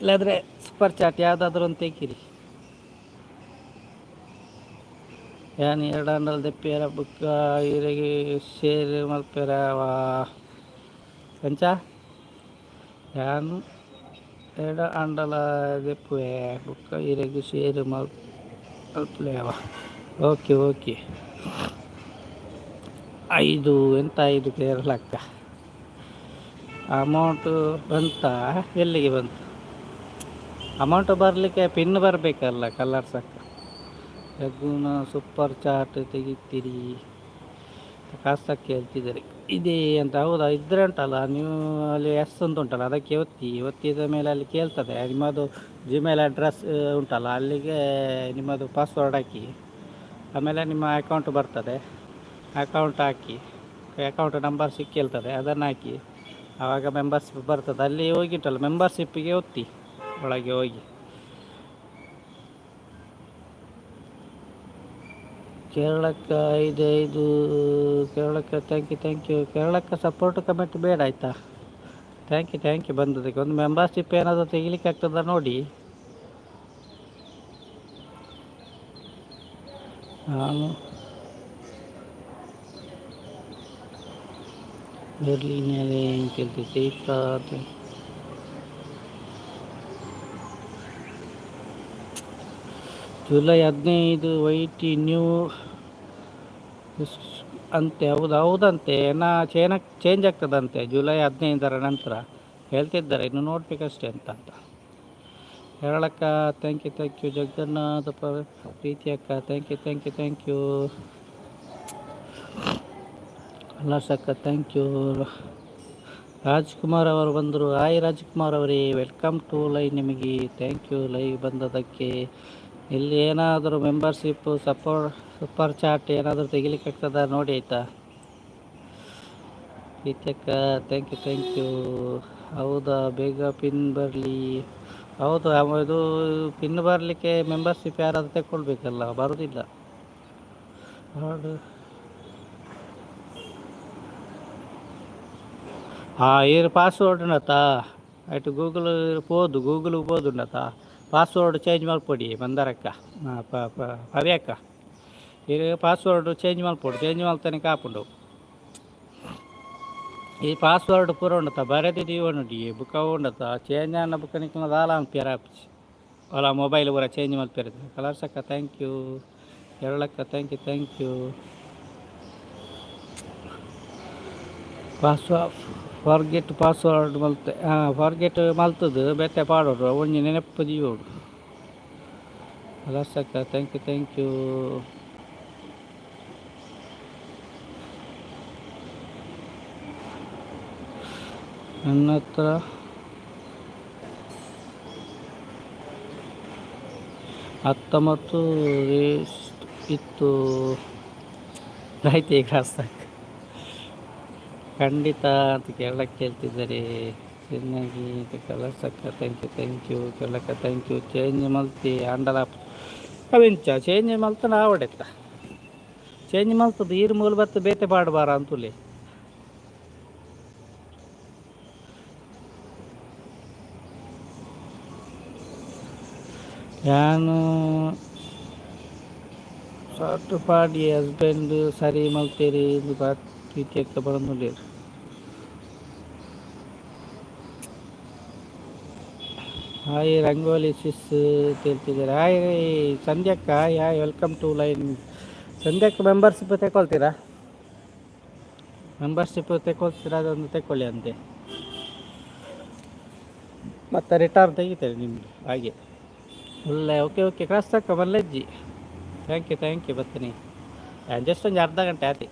ಇಲ್ಲಾಂದರೆ ಸೂಪರ್ ಚಾಟ್ ಯಾವುದಾದ್ರೂ ಒಂದು ತೆಗೀರಿ. ಯಾನ್ 2 ಅಂಡಲ್ ದೆಪ್ಪೇರ ಬುಕ್ಕ ಇರೆಗೆ ಶೇರ್ ಮಲ್ಪೆರವಾ ಪಂಚ ಯಾನು 2 ಅಂಡಲ ದೆಪ್ಪುವೆ ಬುಕ್ಕ ಇರೆಗೆ ಶೇರ್ ಮಲ್ಪೆರವ. ಓಕೆ 5 ಎಂತ 5 ಕೇರಳಕ್ಕ ಅಮೌಂಟು ಬಂತಾ? ಎಲ್ಲಿಗೆ ಬಂತು ಅಮೌಂಟು? ಬರಲಿಕ್ಕೆ ಪಿನ್ ಬರಬೇಕಲ್ಲ ಕಲರ್ಸಕ್ಕ. ರಘುನ ಸೂಪರ್ ಚಾಟ್ ತೆಗಿತೀರಿ ಕಾಸಕ್ಕೆ ಹೇಳ್ತಿದ್ದಾರೆ. ಇದೇ ಅಂತ, ಹೌದಾ? ಇದ್ರೆ ಉಂಟಲ್ಲ ನೀವು ಅಲ್ಲಿ ಎಸ್ ಅಂತ ಉಂಟಲ್ಲ, ಅದಕ್ಕೆ ಒತ್ತಿದ ಮೇಲೆ ಅಲ್ಲಿ ಕೇಳ್ತದೆ ನಿಮ್ಮದು ಜಿಮೇಲ್ ಅಡ್ರೆಸ್ ಉಂಟಲ್ಲ, ಅಲ್ಲಿಗೆ ನಿಮ್ಮದು ಪಾಸ್ವರ್ಡ್ ಹಾಕಿ, ಆಮೇಲೆ ನಿಮ್ಮ ಅಕೌಂಟ್ ಬರ್ತದೆ. ಅಕೌಂಟ್ ಹಾಕಿ, ಅಕೌಂಟ್ ನಂಬರ್ ಕೇಳ್ತದೆ, ಅದನ್ನು ಹಾಕಿ ಆವಾಗ ಮೆಂಬರ್ಶಿಪ್ ಬರ್ತದೆ. ಅಲ್ಲಿ ಹೋಗಿಟ್ಟಲ್ಲ ಮೆಂಬರ್ಶಿಪ್ಪಿಗೆ ಒತ್ತಿ, ಒಳಗೆ ಹೋಗಿ ಕೇರಳಕ್ಕ 5 ಕೇರಳಕ್ಕ ಥ್ಯಾಂಕ್ ಯು ಕೇರಳಕ್ಕ ಸಪೋರ್ಟ್ ಕಮೆಂಟ್ ಬೇಡ ಆಯಿತಾ? ಥ್ಯಾಂಕ್ ಯು ಬಂದದಕ್ಕೆ. ಒಂದು ಮೆಂಬರ್ಶಿಪ್ ಏನಾದರೂ ತೆಗಿಲಿಕ್ಕೆ ಆಗ್ತದ ನೋಡಿ. ನಾನು ಬರ್ಲಿನಲ್ಲಿ ಕೇಳ್ತಿದ್ದೆ ಜುಲೈ 15 ವೈಟಿ ನ್ಯೂ ಅಂತೆ. ಹೌದಂತೆ, ಚೇಂಜ್ ಆಗ್ತದಂತೆ ಜುಲೈ 15 ನಂತರ ಹೇಳ್ತಿದ್ದಾರೆ. ಇನ್ನು ನೋಡ್ಬೇಕಷ್ಟೇ ಅಂತ. ಹೇಳಕ್ಕ ಥ್ಯಾಂಕ್ ಯು ಜಗನ್ನಾಥ ಪ್ರೀತಿ ಅಕ್ಕ ಥ್ಯಾಂಕ್ ಯು ಕಲರ್ಸಕ್ಕ ಥ್ಯಾಂಕ್ ಯು. ರಾಜ್ಕುಮಾರ್ ಅವರು ಬಂದರು. ಹಾಯ್ ರಾಜ್ಕುಮಾರ್ ಅವರೇ, ವೆಲ್ಕಮ್ ಟು ಲೈವ್. ನಿಮಗೆ ಥ್ಯಾಂಕ್ ಯು ಲೈವ್ ಬಂದದಕ್ಕೆ. ಇಲ್ಲಿ ಏನಾದರೂ ಮೆಂಬರ್ಶಿಪ್ ಸೂಪರ್ ಚಾಟ್ ಏನಾದರೂ ತೆಗಿಲಿಕ್ಕೆ ಆಗ್ತದ ನೋಡಿ ಆಯಿತಾ? ಪ್ರೀತಿಯಕ್ಕ ಥ್ಯಾಂಕ್ ಯು. ಹೌದಾ, ಬೇಗ ಪಿನ್ ಬರಲಿ. ಹೌದು, ಇದು ಪಿನ್ ಬರಲಿಕ್ಕೆ ಮೆಂಬರ್ಶಿಪ್ ಯಾರಾದರೂ ತಗೊಳ್ಬೇಕಲ್ಲ, ಬರೋದಿಲ್ಲ. ಏನು ಪಾಸ್ವರ್ಡ್ ಉಂಟಾ? ಆಯ್ತು ಗೂಗಲ್ ಗೂಗಲ್ పోదుండత ಪಾಸ್ವರ್ಡ್ ಚೇಂಜ್ ಮಲ್ಪೊಡಿ ಮಂದರಕ್ಕ ಪವ್ಯಕ್ಕ ಈಗ ಪಾಸ್ವರ್ಡ್ ಚೇಂಜ್ ಮಲ್ಪೊಡು ಚೇಂಜ್ ಮಲ್ತಾನೆ ಕಾಪುಂಡು ಈ ಪಾಸ್ವರ್ಡ್ ಪೂರ ಉಂಡತ ಬರೆದಿದ್ದು ಇವನುಡಿ ಬುಕ್ಕ ಉಂಡತ ಚೇಂಜ್ ಆನ ಬುಕ್ಕ ನಿಕ್ಕಿನ ದಾಲ ಅಂಪಿಯರ ಅಲ್ಲ ಮೊಬೈಲ್ ಪೂರ ಚೇಂಜ್ ಮಲ್ಪಿರೋದು ಕಲರ್ಸಕ್ಕ ಥ್ಯಾಂಕ್ ಯು ಎರಳಕ್ಕ ಥ್ಯಾಂಕ್ ಯು ಫಾರ್ಗೆಟ್ ಪಾಸ್ವರ್ಡ್ ಮಲ್ತೆ ಫಾರ್ಗೆಟ್ ಮಲ್ತದು ಬೆತ್ತೆ ಪಾಡೋಡು ಒಂಜಿ ನೆನಪು ಜೀವೋಡು ಕಲರ್ಸಕ್ಕ ಥ್ಯಾಂಕ್ ಯು ನನ್ನ ಹತ್ರ ಹತ್ತೊಂಬತ್ತು ಇತ್ತು ಆಯ್ತು ಈಗ ಖಂಡಿತ ಅಂತ ಕೇಳಕ್ಕೆ ಕೇಳ್ತಿದ್ದಾರೆ ಚೆನ್ನಾಗಿ ಕಲರ್ಸಕ್ಕ ಥ್ಯಾಂಕ್ ಯು ಕೇಳಕ್ಕ ಥ್ಯಾಂಕ್ ಯು ಚೇಂಜ್ ಮಲ್ತಿ ಅಂಡಲ ಅವೆಂಚ ಚೇಂಜ್ ಮಲ್ತನ ಆವಡೆತ್ತ ಚೇಂಜ್ ಮಲ್ತದ್ದು ಈರು ಮೂಲ ಬತ್ತು ಬೇತೆ ಪಾಡಬಾರ ಅಂತುಲಿ ನಾನು ಸಾಟು ಪಾಡಿ ಹಸ್ಬೆಂಡ್ ಸರಿ ಮಲ್ತೇರಿ ಇದು ಪ್ರೀತಿಯಕ್ಕ ಬಂದು ಹಾಯ್ ರಂಗೋಲಿ ಸಿಸ್ ತಿಳ್ತಿದ್ದಾರೆ ಹಾಯ್ ಸಂಧ್ಯಕ್ಕ ಹಾಯ್ ವೆಲ್ಕಮ್ ಟು ಲೈನ್ ಸಂಧ್ಯಕ್ಕ ಮೆಂಬರ್ಶಿಪ್ ತಗೊಳ್ತೀರಾ ಅದೊಂದು ತಗೊಳ್ಳಿ ಅಂತೆ ಮತ್ತೆ ರಿಟರ್ನ್ ತೆಗಿತಾರೆ ನಿಮ್ಮದು ಹಾಗೆ ಒಳ್ಳೆ ಓಕೆ ಕ್ರಾಸ್ ತಕ್ಕ ಮಲ್ಲಜ್ಜಿ ಥ್ಯಾಂಕ್ ಯು ಬರ್ತೀನಿ ಜಸ್ಟ್ ಒಂದು ಅರ್ಧ ಗಂಟೆ ಆಯ್ತು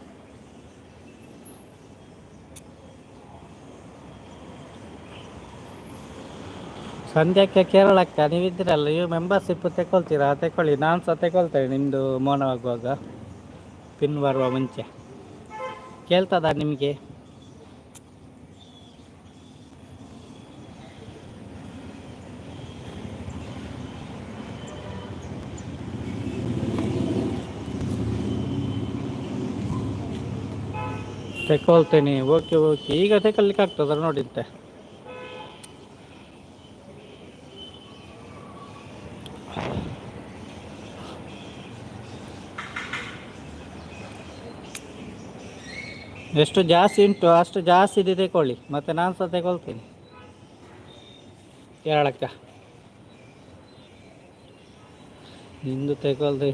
ಸಂಧ್ಯಾಕ್ಕೆ ಕೇರಳಕ್ಕ ನೀವಿದ್ದೀರಲ್ಲ ನೀವು ಮೆಂಬರ್ಶಿಪ್ ತಗೊಳ್ತೀರಾ ತಗೊಳ್ಳಿ ನಾನು ಸಹ ತಗೊಳ್ತೇನೆ ನಿಮ್ಮದು ಮೌನವಾಗುವಾಗ ಪಿನ್ ಬರುವ ಮುಂಚೆ ಕೇಳ್ತದ ನಿಮಗೆ ತಗೊಳ್ತೇನೆ ಓಕೆ ಈಗ ತಗೊಳ್ಲಿಕ್ಕೆ ಆಗ್ತದ ನೋಡಿದ್ದೆ ಎಷ್ಟು ಜಾಸ್ತಿ ಉಂಟು ಅಷ್ಟು ಜಾಸ್ತಿ ಇದೆ ತಗೊಳ್ಳಿ ಮತ್ತು ನಾನು ಸಹ ತಗೊಳ್ತೀನಿ ಕೇರಳಕ್ಕ ನಿಂದು ತಗೊಳ್ದೆ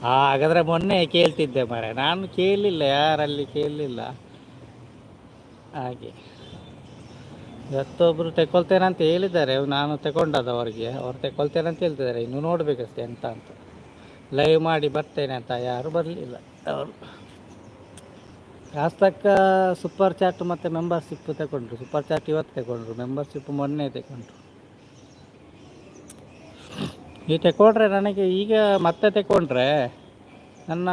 ಹಾಗಾದರೆ ಮೊನ್ನೆ ಕೇಳ್ತಿದ್ದೆ ಮಾರೆ ನಾನು ಕೇಳಲಿಲ್ಲ ಯಾರಲ್ಲಿ ಕೇಳಲಿಲ್ಲ ಹಾಗೆ ಮತ್ತೊಬ್ಬರು ತಗೊಳ್ತೇನೆ ಅಂತ ಹೇಳಿದ್ದಾರೆ ನಾನು ತಗೊಂಡದ್ದು ಅವರಿಗೆ ಅವ್ರು ತಗೊಳ್ತೇನೆ ಅಂತ ಹೇಳ್ತಿದ್ದಾರೆ ಇನ್ನು ನೋಡಬೇಕಷ್ಟೆ ಎಂತ ಅಂತ ಲೈವ್ ಮಾಡಿ ಬರ್ತೇನೆ ಅಂತ ಯಾರು ಬರಲಿಲ್ಲ ಅವರು ತಕ್ಕ ಸೂಪರ್ ಚಾಟ್ ಮತ್ತು ಮೆಂಬರ್ಶಿಪ್ ತಗೊಂಡ್ರು ಸೂಪರ್ ಚಾಟ್ ಇವತ್ತು ತಗೊಂಡ್ರು ಮೆಂಬರ್ಶಿಪ್ ಮೊನ್ನೆ ತಗೊಂಡ್ರು ನೀವು ತಗೊಂಡ್ರೆ ನನಗೆ ಈಗ ಮತ್ತೆ ತಗೊಂಡ್ರೆ ನನ್ನ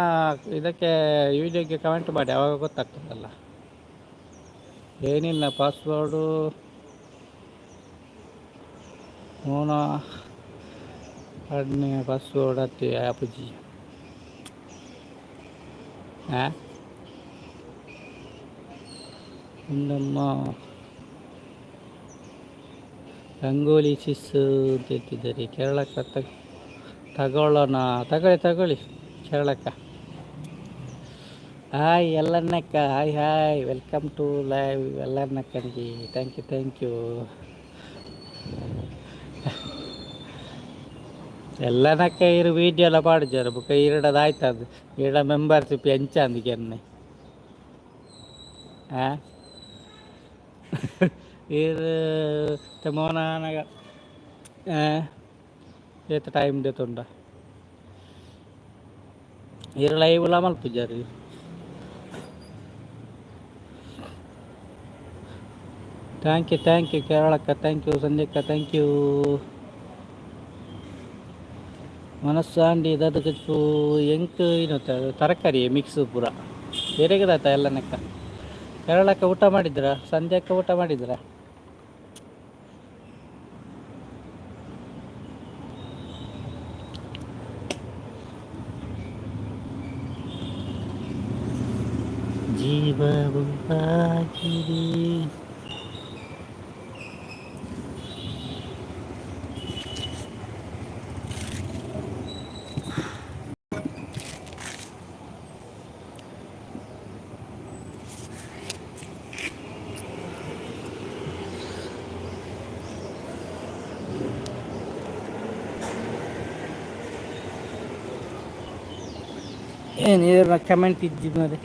ಇದಕ್ಕೆ ವಿಡಿಯೋಗೆ ಕಮೆಂಟ್ ಮಾಡಿ ಆವಾಗ ಗೊತ್ತಾಗ್ತದಲ್ಲ ಏನಿಲ್ಲ ಪಾಸ್ವರ್ಡು ಮೋನೋ ಅಡ್ನೆ ಪಾಸ್ವರ್ಡ್ ಹತ್ತಿ ಆ್ಯಪುಜಿ ಒಂದಮ್ಮ ರಂಗೋಲಿ ಸಿಸ್ ಅಂತ ಹೇಳ್ತಿದ್ದಾರೆ ಕೇರಳಕ್ಕೆ ತಗೊಳ್ಳೋಣ ತಗೊಳ್ಳಿ ಕೇರಳಕ್ಕ ಹಾಯ್ ಎಲ್ಲನ್ನಕ್ಕ ಹಾಯ್ ವೆಲ್ಕಮ್ ಟು ಲೈವ್ ಎಲ್ಲನ್ನಕ್ಕನಿಗೆ ಥ್ಯಾಂಕ್ ಯು ಎಲ್ಲನಕ್ಕ ಇರು ವೀಡಿಯೋ ಎಲ್ಲ ಪಾಡಿದ್ದಾರೆ ಬುಕ್ಕ ಇರಡದಾಯ್ತದು ಇಡ ಮೆಂಬರ್ಶಿಪ್ ಎಂಚ ಅಂದಿಗೆನ್ನೆ ಇದು ಮೋನಾಗ ಏತ ಟೈಮ್ ದೇತುಂಡ ಇರು ಲೈವ್ಲ ಮಲ್ಪುಜಾರಿ ಥ್ಯಾಂಕ್ ಯು ಕೇರಳಕ್ಕ ಥ್ಯಾಂಕ್ ಯು ಸಂಧ್ಯಕ್ಕ ಥ್ಯಾಂಕ್ ಯು ಮನಸ್ಸಾಂಡಿ ಇದಕ್ಕೆ ಎಂಕ್ ಏನತ್ತ ತರಕಾರಿ ಮಿಕ್ಸ್ ಪೂರ ಬೇರೆಗದಾಯ್ತ ಎಲ್ಲನಕ್ಕ ಕೇರಳಕ್ಕೆ ಊಟ ಮಾಡಿದ್ರಾ ಸಂಧ್ಯಕ್ಕೆ ಊಟ ಮಾಡಿದ್ರಾ ಜೀವವು ಏನು ಕಮೆಂಟ್ ಇದ್ದಿ మరి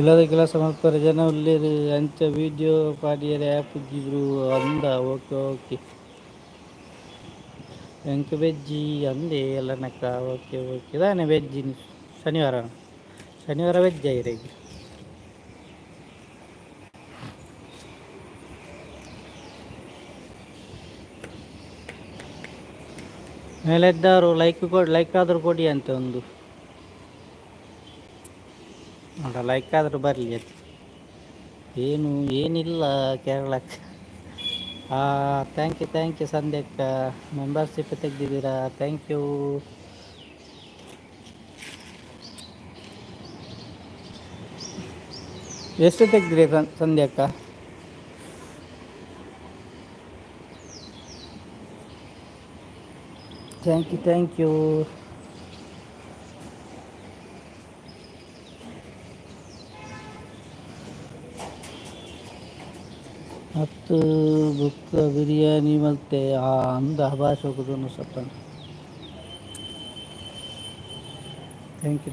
ಇಲ್ಲದ ಕೆಲಸ ಮಲ್ಪರ ಜನ ಉಳ್ಳೇರು ಅಂಚ ವೀಡಿಯೋ ಪಾಡಿಯರೆ ಆ್ಯಪ್ ಇದ್ದಿದ್ರು ಅಂದ ಓಕೆ ಓಕೆ ಎಂಕ್ ವೆಜ್ಜಿ ಅಂದೆ ಎಲ್ಲನಕ್ಕ ಓಕೆ ಓಕೆ ಇದಾನೆ ವೆಜ್ಜಿ ಶನಿವಾರ ಶನಿವಾರ ವೆಜ್ ಆಯಿರಿಗೆ ಮೇಲೆದ್ದವರು ಲೈಕ್ ಆದರೂ ಕೊಡಿ ಅಂತ ಒಂದು ನೋಡ ಲೈಕ್ ಆದರೂ ಬರಲಿ ಅದು ಏನು ಏನಿಲ್ಲ ಕೇರಳಕ್ಕೆ ಥ್ಯಾಂಕ್ ಯು ಸಂಧ್ಯಕ್ಕ ಮೆಂಬರ್ಶಿಪ್ ತೆಗೆದಿದ್ದೀರಾ ಥ್ಯಾಂಕ್ ಯು ಎಷ್ಟು ತೆಗೆದಿರಿ ಸಂಧ್ಯಕ್ಕ ಥ್ಯಾಂಕ್ ಯು ಮತ್ತು ಬುಕ್ಕ ಬಿರಿಯಾನಿ ಮತ್ತೆ ಅಂದ ಭಾಷೆ ಹೋಗೋದು ಸ್ವಲ್ಪ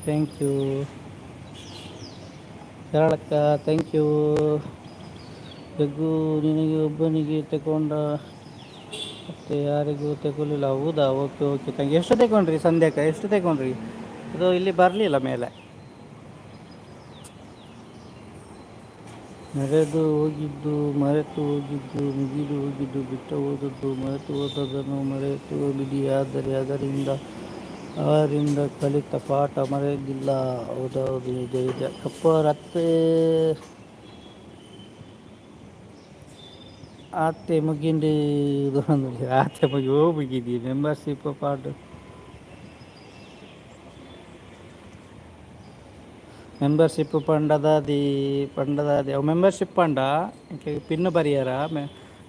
ಥ್ಯಾಂಕ್ ಯು ಕೇರಳಕ್ಕ ಥ್ಯಾಂಕ್ ಯು ಜಗ್ಗು ನಿನಗೆ ಒಬ್ಬನಿಗೆ ತಗೊಂಡ ಮತ್ತು ಯಾರಿಗೂ ತಗೊಳ್ಳಿಲ್ಲ ಹೌದಾ ಓಕೆ ಓಕೆ ಥ್ಯಾಂಕ್ ಯು ಎಷ್ಟು ತಗೊಂಡ್ರಿ ಸಂಧ್ಯಾಕ ಎಷ್ಟು ತಗೊಂಡ್ರಿ ಇದು ಇಲ್ಲಿ ಬರಲಿಲ್ಲ ಮೇಲೆ ಮರೆತು ಹೋಗಿದ್ದು ಮುಗಿದು ಹೋಗಿದ್ದು ಬಿಟ್ಟು ಹೋದದ್ದು ಮರೆತು ಹೋದದನ್ನು ಮರೆತು ಬಿಡಿ ಆದರೆ ಅವರಿಂದ ಕಲಿತ ಪಾಠ ಮರೆಯದಿಲ್ಲ ಹೌದೌದು ನಿಜ ಕಪ್ಪ ಆತೆ ಮುಗಿಂಡು ಆತೆ ಮುಗಿದಿ ಮೆಂಬರ್ಶಿಪ್ ಪಾಠ ಮೆಂಬರ್ಶಿಪ್ ಪಂಡದಾದಿ ಅವು ಮೆಂಬರ್ಶಿಪ್ ಪಂಡ ಪಿನ್ ಬರಿಯಾರ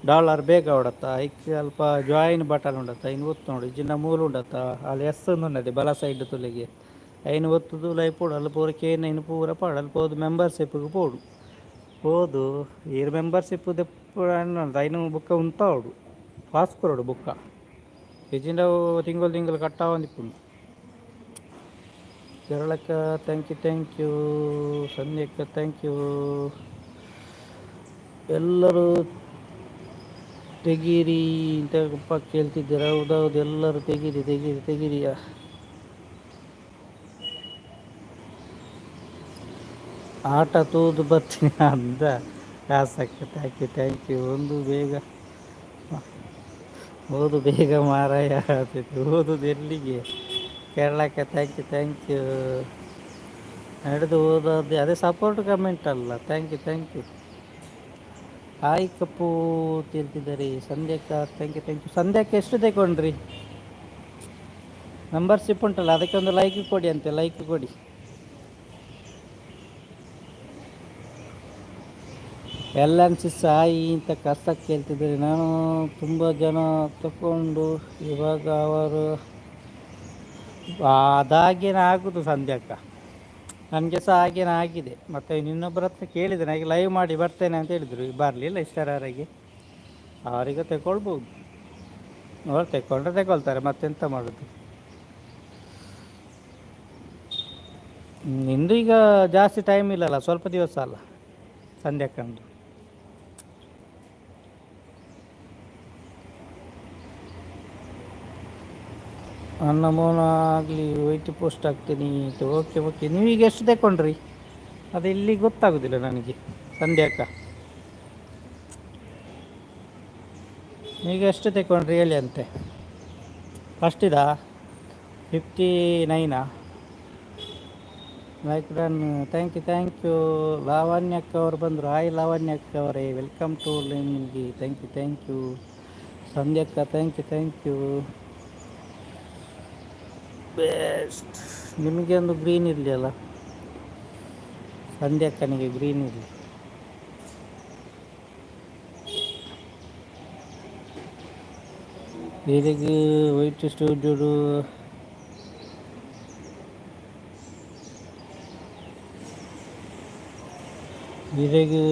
ಡಾಲರ್ ಬೇಗ ಉಡತ್ತ ಐಕ್ ಅಲ್ಪ ಜಾಯಿನ್ ಬಟನ್ ಉಂಡತ್ತ ಐನು ಒತ್ತು ನೋಡಿ ಜಿನ್ನ ಮೂಲು ಉಂಡತ್ತ ಅಲ್ಲಿ ಎಸ್ ಉನ್ನದೆ ಬಲ ಸೈಡ್ ತುಲಿಗೆ ಐನು ಒತ್ತುದು ಲೈಪೋಡು ಅಲ್ಲಿ ಪೂರ ಕೇನ್ ಐನು ಪೂರ ಪಾಡು ಅಲ್ಲಿ ಪೋದು ಮೆಂಬರ್ಶಿಪ್ಗೆ పోదు ఇయర్ మెంబర్షిప్ ఎప్పుడు అయిన బుక్క ఉంటాడు పాస్కొరాడు బుక్క ఎజెండా తింగలు కట్టావని ఇప్పుడు ಕೇರಳಕ್ಕ ಥ್ಯಾಂಕ್ ಯು ಸಂಧ್ಯಕ್ಕ ಥ್ಯಾಂಕ್ ಯು ಎಲ್ಲರೂ ತೆಗೀರಿ ಅಂತ ಕೇಳ್ತಿದ್ದೀರ ಹೌದೌದು ಎಲ್ಲರೂ ತೆಗೀರಿ ಆಟ ತೂದು ಬರ್ತೀನಿ ಅಂದ ಕಾಸಕ್ಕೆ ಥ್ಯಾಂಕ್ ಯು ಒಂದು ಬೇಗ ಓದು ಬೇಗ ಮಾರಾಯ ಆಗ್ತೈತಿ ಓದೋದು ಎಲ್ಲಿಗೆ ಕೇರಳಕ್ಕೆ ಥ್ಯಾಂಕ್ ಯು ನಡೆದು ಓದೋದು ಅದೇ ಸಪೋರ್ಟ್ ಕಮೆಂಟ್ ಅಲ್ಲ ಥ್ಯಾಂಕ್ ಯು ಹಾಯ್ ಕಪ್ಪು ತಿಳ್ತಿದ್ದಾರೆ ಸಂಧ್ಯಾಕ್ಕ ಥ್ಯಾಂಕ್ ಯು ಸಂಧ್ಯಾಕ್ಕೆ ಎಷ್ಟು ತಗೊಂಡ್ರಿ ಮೆಂಬರ್ಶಿಪ್ ಉಂಟಲ್ಲ ಅದಕ್ಕೆ ಒಂದು ಲೈಕ್ ಕೊಡಿ ಅಂತೆ ಲೈಕ್ ಕೊಡಿ LNC ಸಾಯಿ ಅಂತ ಕಷ್ಟ ಕೇಳ್ತಿದ್ದಾರೆ ನಾನು ತುಂಬ ಜನ ತಗೊಂಡು ಇವಾಗ ಅವರು ಅದಾಗೇನೆ ಆಗೋದು ಸಂಧ್ಯಾಕ್ಕ ನನಗೆ ಸಹ ಹಾಗೇನೆ ಆಗಿದೆ ಮತ್ತು ಇನ್ನೊಬ್ಬರ ಹತ್ರ ಕೇಳಿದೆ ನನಗೆ ಲೈವ್ ಮಾಡಿ ಬರ್ತೇನೆ ಅಂತ ಹೇಳಿದರು ಬರಲಿಲ್ಲ ಇಷ್ಟರವರೆಗೆ ಅವರಿಗೆ ತಗೊಳ್ಬೋದು ತಗೊಂಡ್ರೆ ತಗೊಳ್ತಾರೆ ಮತ್ತೆಂತ ಮಾಡೋದು ನಿಂದು ಈಗ ಜಾಸ್ತಿ ಟೈಮ್ ಇಲ್ಲಲ್ಲ ಸ್ವಲ್ಪ ದಿವಸ ಅಲ್ಲ ಸಂಧ್ಯಾಕ್ಕಂದು ನಮೂನ ಆಗಲಿ ವೈಟ್ ಪೋಸ್ಟ್ ಆಗ್ತೀನಿ ಓಕೆ ನೀವೀಗ ಎಷ್ಟು ತಗೊಂಡ್ರಿ ಅದು ಇಲ್ಲಿ ಗೊತ್ತಾಗೋದಿಲ್ಲ ನನಗೆ ಸಂಧ್ಯಾಕ್ಕ ಈಗ ಎಷ್ಟು ತಗೊಂಡ್ರಿ ಹೇಳಿ ಅಂತೆ ಫಸ್ಟಿದಾ 59 ಲೈಕ್ ಡನ್ ಥ್ಯಾಂಕ್ ಯು ಲಾವಣ್ಯಕ್ಕ ಅವರು ಬಂದರು ಹಾಯ್ ಲಾವಣ್ಯಕ್ಕ ಅವರೇ ವೆಲ್ಕಮ್ ಟು ನಿಮಗೆ ಥ್ಯಾಂಕ್ ಯು ಸಂಧ್ಯಾಕ್ಕ ಥ್ಯಾಂಕ್ ಯು ಬೆಸ್ಟ್ ನಿಮಗೆ ಒಂದು ಗ್ರೀನ್ ಇರಲಿ ಅಲ್ಲ ಸಂಧ್ಯಾಕ್ಕನಿಗೆ ಗ್ರೀನ್ ಇರಲಿ ಇದಕ್ಕೆ ವೈಟ್ ಸ್ಟುಡಿಯೋಡು ಇದಕ್ಕೆ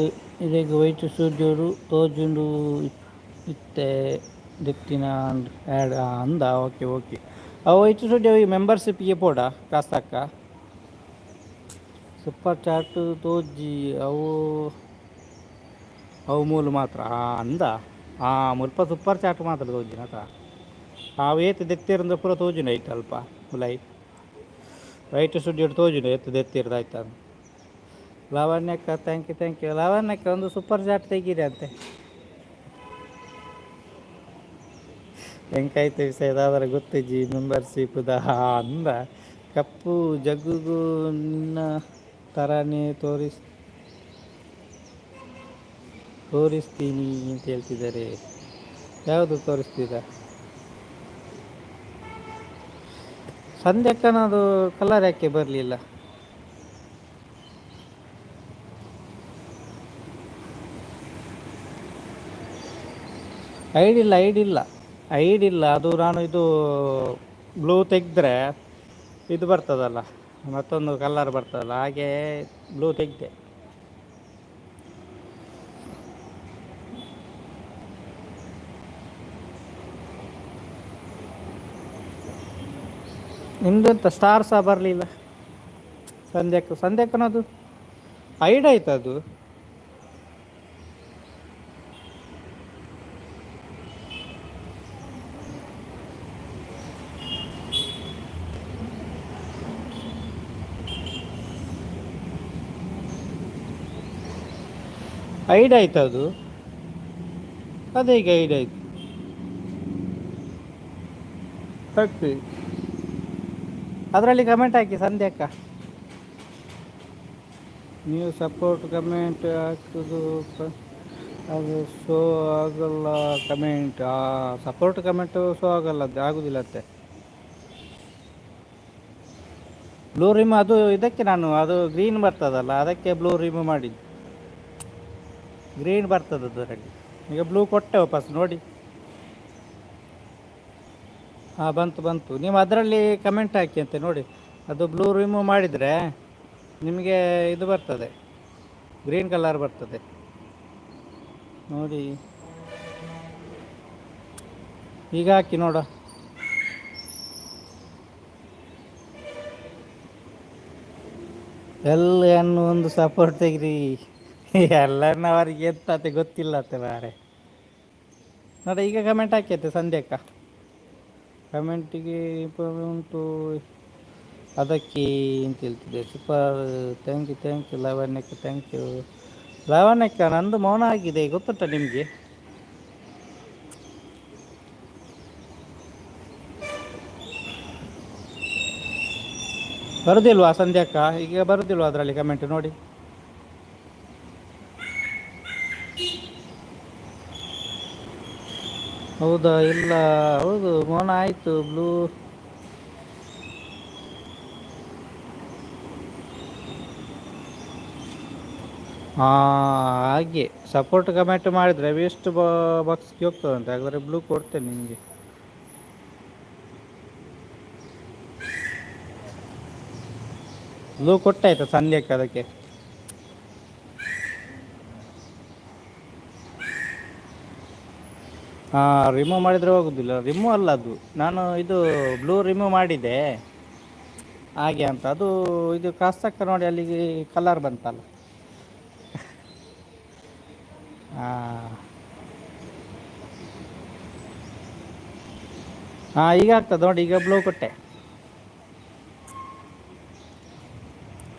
ಇದಕ್ಕೆ ವೈಟ್ ಸ್ಟುಡಿಯೋಡು ತೋಜುಂಡು ಇತ್ತೆ ದಿಕ್ಕಿನ ಆ್ಯಡ್ ಅಂದ. Okay okay. ಅವು ವೈಟ್ ಸ್ಟುಡಿಯೋ ಮೆಂಬರ್ಶಿಪ್ಗೆ ಪೋಡ ಕಾಸ್ತಕ್ಕ ಸೂಪರ್ ಚಾಟ್ ತೋಜಿ ಅವು ಅವು ಮೂಲು ಮಾತ್ರ ಅಂದ. ಮುಲ್ಪ ಸೂಪರ್ ಚಾಟ್ ಮಾತ್ರ ತೋಜಿನ ಅವು ಏತು ದೆತ್ತಿರಂದ ಪೂರ ತೋಜುನ ಐತೆ ಅಲ್ಪ ಮುಲೈ ವೈಟ್ ಸ್ಟುಡಿಯೋ ತೋಜುನ ಎತ್ತು ದೆತ್ತಿರ್ದಾಯ್ತ. ಲಾವಣ್ಯಕ್ಕ ಥ್ಯಾಂಕ್ ಯು ಲಾವಣ್ಯಕ್ಕ ಒಂದು ಸೂಪರ್ ಚಾಟ್ ತೆಗೀರಿ ಅಂತೆ. ಹೆಂಗಾಯ್ತು ವಿಷಯದಾದ್ರೆ ಗೊತ್ತಿಜ್ಜಿ ಮೆಂಬರ್ಶಿಪ್ದ ಅಂದ. ಕಪ್ಪು ಜಗ್ಗುಗೂ ನಿನ್ನ ಥರನೇ ತೋರಿಸ್ತೀನಿ ಅಂತ ಹೇಳ್ತಿದ್ದಾರೆ. ಯಾವುದು ತೋರಿಸ್ತಿದ? ಸಂಧ್ಯಾಕ್ಕನದು ಕಲರ್ ಯಾಕೆ ಬರಲಿಲ್ಲ? ಐಡಿಲ್ಲ ಅದು ನಾನು ಇದು ಬ್ಲೂ ತೆಗೆದ್ರೆ ಇದು ಬರ್ತದಲ್ಲ, ಮತ್ತೊಂದು ಕಲರ್ ಬರ್ತದಲ್ಲ, ಹಾಗೆ ಬ್ಲೂ ತೆಗೆದೆ. ನಿಮ್ದಂತ ಸ್ಟಾರ್ ಸಹ ಬರಲಿಲ್ಲ ಸಂಧ್ಯಾಕ್ಕನದು ಐಡ್ ಆಯ್ತು ಅದು. ಐಡ್ ಆಯ್ತು ಅದು. ಅದೇಗೆ ಐಡ್ ಆಯ್ತು? ಹಾಕಿ ಅದರಲ್ಲಿ ಕಮೆಂಟ್ ಹಾಕಿ ಸಂಧ್ಯಾಕ್ಕ. ನೀವು ಸಪೋರ್ಟ್ ಕಮೆಂಟ್ ಹಾಕೋದು ಅದು ಶೋ ಆಗಲ್ಲ. ಕಮೆಂಟ್ ಸಪೋರ್ಟ್ ಕಮೆಂಟು ಶೋ ಆಗಲ್ಲ, ಅದು ಆಗೋದಿಲ್ಲ ಅಂತೆ. ಬ್ಲೂ ರಿಮ್ ಅದು ಇದಕ್ಕೆ ನಾನು ಅದು ಗ್ರೀನ್ ಬರ್ತದಲ್ಲ ಅದಕ್ಕೆ ಬ್ಲೂ ರಿಮೂವ್ ಮಾಡಿದ್ದು. ಗ್ರೀನ್ ಬರ್ತದೆ ಅದರಲ್ಲಿ. ಈಗ ಬ್ಲೂ ಕೊಟ್ಟೆ ವಾಪಸ್ ನೋಡಿ. ಬಂತು. ನೀವು ಅದರಲ್ಲಿ ಕಮೆಂಟ್ ಹಾಕಿ ಅಂತೆ ನೋಡಿ. ಅದು ಬ್ಲೂ ರಿಮೂವ್ ಮಾಡಿದರೆ ನಿಮಗೆ ಇದು ಬರ್ತದೆ, ಗ್ರೀನ್ ಕಲರ್ ಬರ್ತದೆ ನೋಡಿ. ಈಗ ಹಾಕಿ ನೋಡ. ಎಲ್ಲ ಒಂದು ಸಪೋರ್ಟ್ ತೆಗ್ರಿ. ಎಲ್ಲರನ್ನ ಅವರಿಗೆ ಎಂತತೆ ಗೊತ್ತಿಲ್ಲ ಅತ್ತೆ ಬಾರೆ ನೋಡ. ಈಗ ಕಮೆಂಟ್ ಹಾಕೈತೆ ಸಂಧ್ಯಾಕ್ಕ. ಕಮೆಂಟಿಗೆ ಉಂಟು ಅದಕ್ಕೆ ಅಂತ ಹೇಳ್ತಿದ್ದೆ. ಸೂಪರ್ ಥ್ಯಾಂಕ್ ಯು ಲಾವಣ್ಯಕ್ಕೆ. ಥ್ಯಾಂಕ್ ಯು ಲಾವಣ್ಯಕ್ಕ. ನಂದು ಮೌನ ಆಗಿದೆ ಗೊತ್ತುಂಟ ನಿಮಗೆ? ಬರುದಿಲ್ವಾ ಸಂಧ್ಯಾಕ್ಕ? ಈಗ ಬರುದಿಲ್ವಾ ಅದರಲ್ಲಿ ಕಮೆಂಟ್ ನೋಡಿ? ಹೌದಾ? ಇಲ್ಲ, ಹೌದು ಮೌನ ಆಯಿತು. ಬ್ಲೂ ಹಾಗೆ ಸಪೋರ್ಟ್ ಕಮೆಂಟ್ ಮಾಡಿದರೆ ವೇಸ್ಟ್ ಬಾಕ್ಸ್ಗೆ ಹೋಗ್ತದಂತೆ. ಹಾಗಾದರೆ ಬ್ಲೂ ಕೊಡ್ತೇನೆ ನಿಮಗೆ. ಬ್ಲೂ ಕೊಟ್ಟಾಯ್ತಾ ಸಂಧ್ಯಾಕ್ಕೆ? ಅದಕ್ಕೆ ರಿಮೂವ್ ಮಾಡಿದರೆ ಹೋಗೋದಿಲ್ಲ. ರಿಮೂವ್ ಅಲ್ಲ ಅದು, ನಾನು ಇದು ಬ್ಲೂ ರಿಮೂವ್ ಮಾಡಿದೆ ಹಾಗೆ ಅಂತ. ಅದು ಇದು ಕಾಸ್ತಕ್ಕ ನೋಡಿ ಅಲ್ಲಿಗೆ ಕಲರ್ ಬಂತಲ್ಲ. ಈಗ ಆಗ್ತದೆ ನೋಡಿ. ಈಗ ಬ್ಲೂ ಕೊಟ್ಟೆ.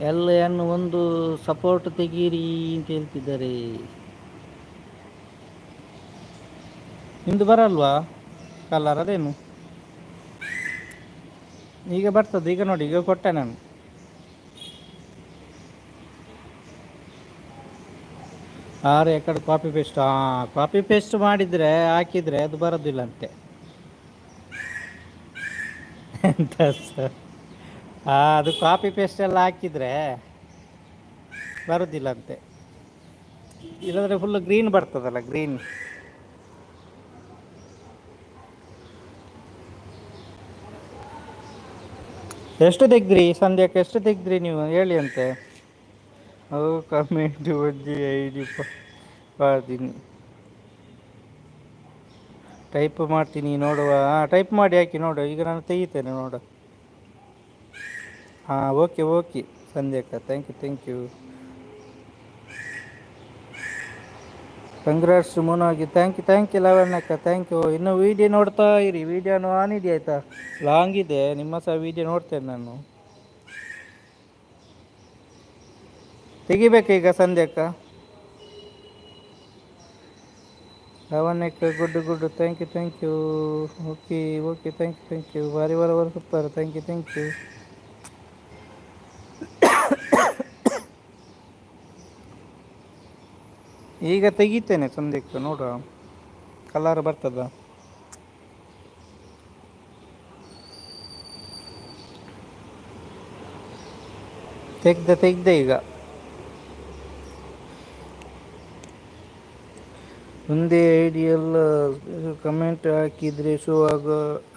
ಎಲ್ಲ ಒಂದು ಸಪೋರ್ಟ್ ತೆಗೀರಿ ಅಂತ ಹೇಳ್ತಿದ್ದಾರೆ. ನಿಮ್ದು ಬರಲ್ವಾ ಕಲರ್? ಅದೇನು ಈಗ ಬರ್ತದೆ. ಈಗ ನೋಡಿ, ಈಗ ಕೊಟ್ಟೆ ನಾನು. ಯಾಕಡೆ ಕಾಪಿ ಪೇಸ್ಟ್ ಮಾಡಿದರೆ ಹಾಕಿದರೆ ಅದು ಬರೋದಿಲ್ಲ ಅಂತೆ. ಎಂತ ಸರ್? ಅದು ಕಾಪಿ ಪೇಸ್ಟ್ ಎಲ್ಲ ಹಾಕಿದರೆ ಬರೋದಿಲ್ಲ ಅಂತೆ. ಇಲ್ಲಾಂದರೆ ಫುಲ್ ಗ್ರೀನ್ ಬರ್ತದಲ್ಲ, ಗ್ರೀನ್. ಎಷ್ಟು ತೆಗ್ದ್ರಿ ಸಂಧ್ಯಾಕ್ಕೆ ಎಷ್ಟು ತೆಗ್ದ್ರಿ ನೀವು ಹೇಳಿ ಅಂತೆ. ಅವು ಕಮೆಂಟ್ ಒಜ್ಜಿ ಐಡಿ ಮಾಡ್ತೀನಿ, ಟೈಪ್ ಮಾಡ್ತೀನಿ ನೋಡುವ. ಟೈಪ್ ಮಾಡಿ ಹಾಕಿ ನೋಡುವ, ಈಗ ನಾನು ತೆಗಿತೇನೆ ನೋಡ. ಹಾಂ ಓಕೆ ಓಕೆ ಸಂಧ್ಯಕ್ಕ, thank you thank you. Congrats ಮುನಾಗಿ, ಥ್ಯಾಂಕ್ ಯು ಲಾವಣ್ಯಕ್ಕ, ಥ್ಯಾಂಕ್ ಯು. ಇನ್ನು ವೀಡಿಯೋ ನೋಡ್ತಾ ಇರಿ, ವೀಡಿಯೋನು ಆನ್ ಇದೆ ಆಯಿತಾ, ಲಾಂಗ್ ಇದೆ. ನಿಮ್ಮ ಸಹ ವೀಡಿಯೋ ನೋಡ್ತೇನೆ ನಾನು. ತೆಗಿಬೇಕು ಈಗ ಸಂಧ್ಯಕ್ಕ. ಲಾವಣ್ಯಕ್ಕ good thank you. Okay okay thank you ಬಾರಿ ಬರವರು ಸೂಪರ್, ಥ್ಯಾಂಕ್ ಯು. ಈಗ ತೆಗಿತೇನೆ ಸಂಧ್ಯಕ್ಕ, ನೋಡುವ ಕಲರ್ ಬರ್ತದ. ತೆಗ್ದೆ ಈಗ. ಒಂದೇ ಐಡಿಯಲ್ಲ ಕಮೆಂಟ್ ಹಾಕಿದರೆ ಶೋ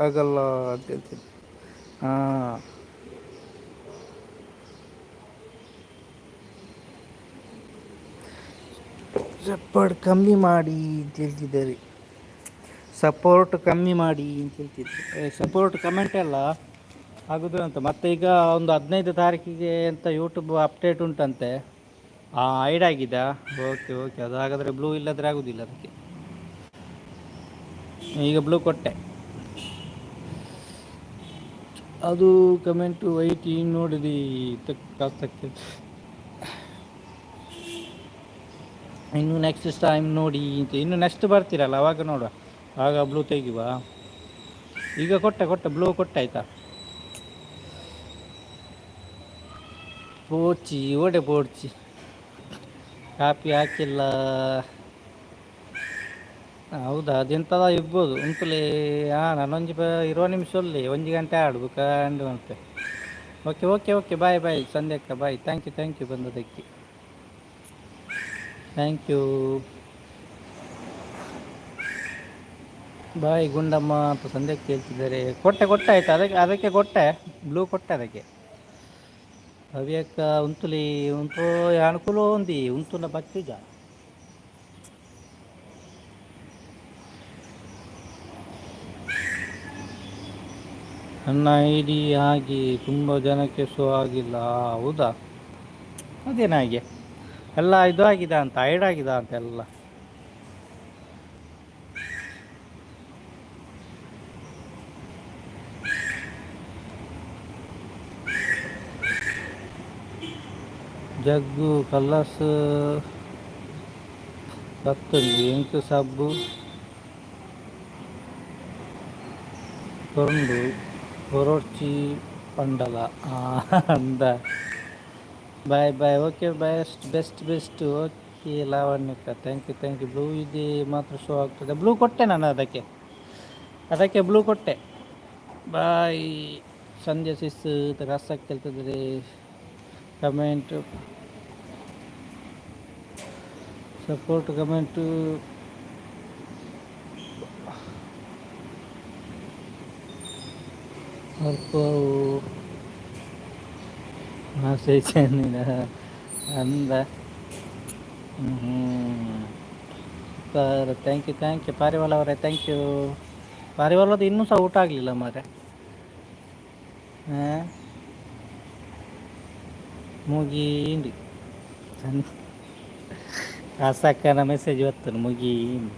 ಆಗಲ್ಲ ಅಂತ ಹೇಳ್ತೀನಿ. ಹಾಂ ಸಪೋರ್ಟ್ ಕಮ್ಮಿ ಮಾಡಿ ಅಂತ ಹೇಳ್ತಿದ್ದಾರೆ, ಸಪೋರ್ಟ್ ಕಮ್ಮಿ ಮಾಡಿ ಅಂತ ಹೇಳ್ತಿದ್ದೆ. ಸಪೋರ್ಟ್ ಕಮೆಂಟ್ ಎಲ್ಲ ಆಗೋದು ಅಂತ. ಮತ್ತೆ ಈಗ ಒಂದು 15 ತಾರೀಕಿಗೆ ಅಂತ ಯೂಟ್ಯೂಬ್ ಅಪ್ಡೇಟ್ ಉಂಟಂತೆ. ಐಡ್ ಆಗಿದಾ? ಓಕೆ ಅದು ಹಾಗಾದರೆ ಬ್ಲೂ ಇಲ್ಲದ್ರೆ ಆಗೋದಿಲ್ಲ ಅದಕ್ಕೆ. ಈಗ ಬ್ಲೂ ಕೊಟ್ಟೆ. ಅದು ಕಮೆಂಟು ವೈಟ್ ಹಿಂಗೆ ನೋಡಿರಿ ತಕ್ಕ. ಇನ್ನು ನೆಕ್ಸ್ಟ್ ಟೈಮ್ ನೋಡಿ ಅಂತ, ಇನ್ನು ನೆಕ್ಸ್ಟ್ ಬರ್ತೀರಲ್ಲ ಅವಾಗ ನೋಡುವ, ಆಗ ಬ್ಲೂ ತೆಗಿವಾ. ಈಗ ಕೊಟ್ಟೆ ಬ್ಲೂ ಕೊಟ್ಟಾಯ್ತಾ. ಪೋಡ್ಚಿ ಕಾಪಿ ಹಾಕಿಲ್ಲ. ಹೌದಾ, ಅದೆಂತದ ಇರ್ಬೋದು ಉಂಟುಲೇ. ನಾನೊಂಜಿ ಇರುವ ನಿಮಿಷ ಒಲ್ಲಿ 1 ಗಂಟೆ ಆಡ್ಬೇಕಂಡು ಅಂತೆ. ಓಕೆ ಬಾಯ್ ಸಂಧ್ಯಕ್ಕ, ಬಾಯ್. ಥ್ಯಾಂಕ್ ಯು ಬಂದದಕ್ಕೆ, ಥ್ಯಾಂಕ್ ಯು. ಬಾಯ್ ಗುಂಡಮ್ಮ ಅಂತ ಸಂಧ್ಯಕ್ಕೆ ಕೇಳ್ತಿದ್ದಾರೆ. ಕೊಟ್ಟೆ ಆಯ್ತು, ಅದಕ್ಕೆ ಕೊಟ್ಟೆ ಬ್ಲೂ ಕೊಟ್ಟೆ ಅದಕ್ಕೆ. ಹವ್ಯಕ್ಕ ಉಂತುಲಿ ಉಂಟು ಅನುಕೂಲ ఉంది ಉಂತುನ ಬತ್ತಿಜ. ನನ್ನ ಐಡಿ ಆಗಿ ತುಂಬ ಜನಕ್ಕೆ ಶೋ ಆಗಿಲ್ಲ. ಹೌದಾ, ಅದೇನ ಹಾಗೆ ಎಲ್ಲ ಇದು ಆಗಿದೆ ಅಂತ, ಐಡ್ ಆಗಿದೆ ಅಂತ ಎಲ್ಲ. ಜಗ್ಗು ಕಲ್ಲಸ್ ಸತ್ತೊಂದು ಎಂಟು ಸಬ್ಬು ತೊಂಡು ಹೊರೊಡ್ಚಿ ಪಂಡಲ ಅಂದ. ಬಾಯ್ ಓಕೆ ಬೆಸ್ಟ್ ಓಕೆ ಲಾವಣ್ಯಕ್ಕ, ಥ್ಯಾಂಕ್ ಯು. ಬ್ಲೂ ಇದೆ ಮಾತ್ರ ಶೋ ಆಗ್ತದೆ. ಬ್ಲೂ ಕೊಟ್ಟೆ ನಾನು ಅದಕ್ಕೆ ಬ್ಲೂ ಕೊಟ್ಟೆ. ಬಾಯ್ ಸಂಧ್ಯಾ ಸಿಸ್ ರಸಕ್ಕೆ ಕೇಳ್ತಿದ್ರೆ ಕಮೆಂಟು ಸಪೋರ್ಟ್ ಕಮೆಂಟು ಅಲ್ಪ ಅಂದ. ಸೂಪರ್, ಥ್ಯಾಂಕ್ ಯು ಪಾರಿವಾಳ ಅವರೇ, ಥ್ಯಾಂಕ್ ಯು. ಪಾರಿವಾಳದ ಇನ್ನೂ ಸಹ ಊಟ ಆಗಲಿಲ್ಲ ಮಾರೆ. ಮುಗೀಂಡಿ ಕಾಸಕ್ಕನ ಮೆಸೇಜ್ ಬರ್ತದೆ ಮುಗೀಂಡಿ.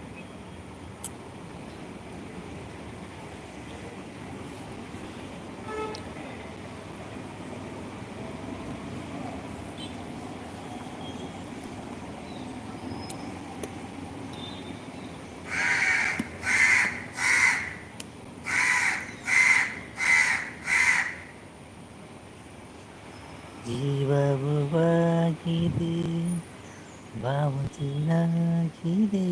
ಜೀವವಾಗಿದೆ ಭಾವಚಿನಾಗಿದೆ.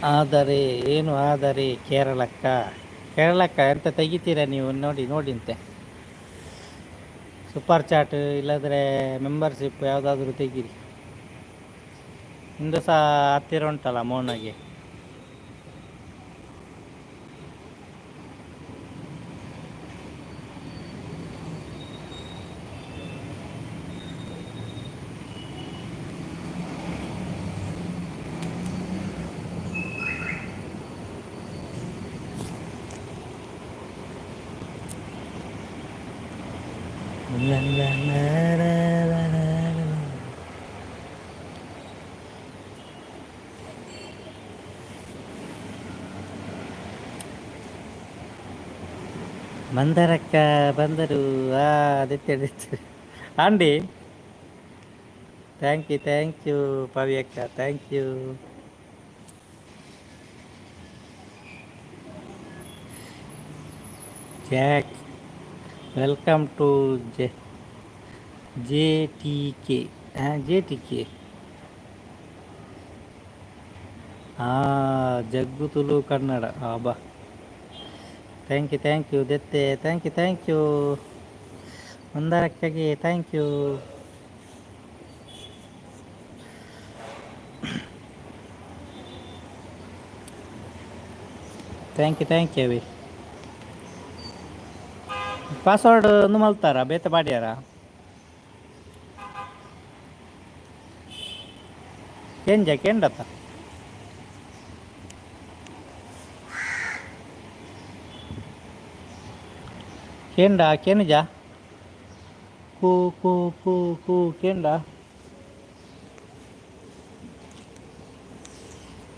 ಆದರೆ ಏನು ಆದರೆ ಕೇರಳಕ್ಕ ಎಂತ ತೆಗಿತೀರಾ ನೀವು ನೋಡಿ ನೋಡಿಂತೆ ಸೂಪರ್ ಚಾಟ್ ಇಲ್ಲದ್ರೆ ಮೆಂಬರ್ಶಿಪ್ ಯಾವುದಾದ್ರೂ ತೆಗೀರಿ ಇಂದು ಸಹ ಹತ್ತಿರ ಉಂಟಲ್ಲ ಮೋನಾಗೆ ಮಂದರಕ್ಕ ಬಂದರು ಅದೆತ್ತೆ ಆಂಡಿ ಥ್ಯಾಂಕ್ ಯು ಪವಿಯಕ್ಕ thank you Jack welcome to J T K J T K Jaggu Tulu Kannada ಬಾ ಥ್ಯಾಂಕ್ ಯು ದೆತ್ತೆ ಥ್ಯಾಂಕ್ ಯು ಮಂದಾರಕ್ಕಗೆ ಥ್ಯಾಂಕ್ ಯು ಥ್ಯಾಂಕ್ ಯು ಅವಿ ಪಾಸ್ವರ್ಡ್ ಒಂದು ಮಲ್ತಾರ ಬೇತೆ ಮಾಡ್ಯಾರ ಕೆಂಡತ್ತ ಕೆಂಜ ಕೂ ಕೂ ಕೂ ಕೂ ಕೆಂಡ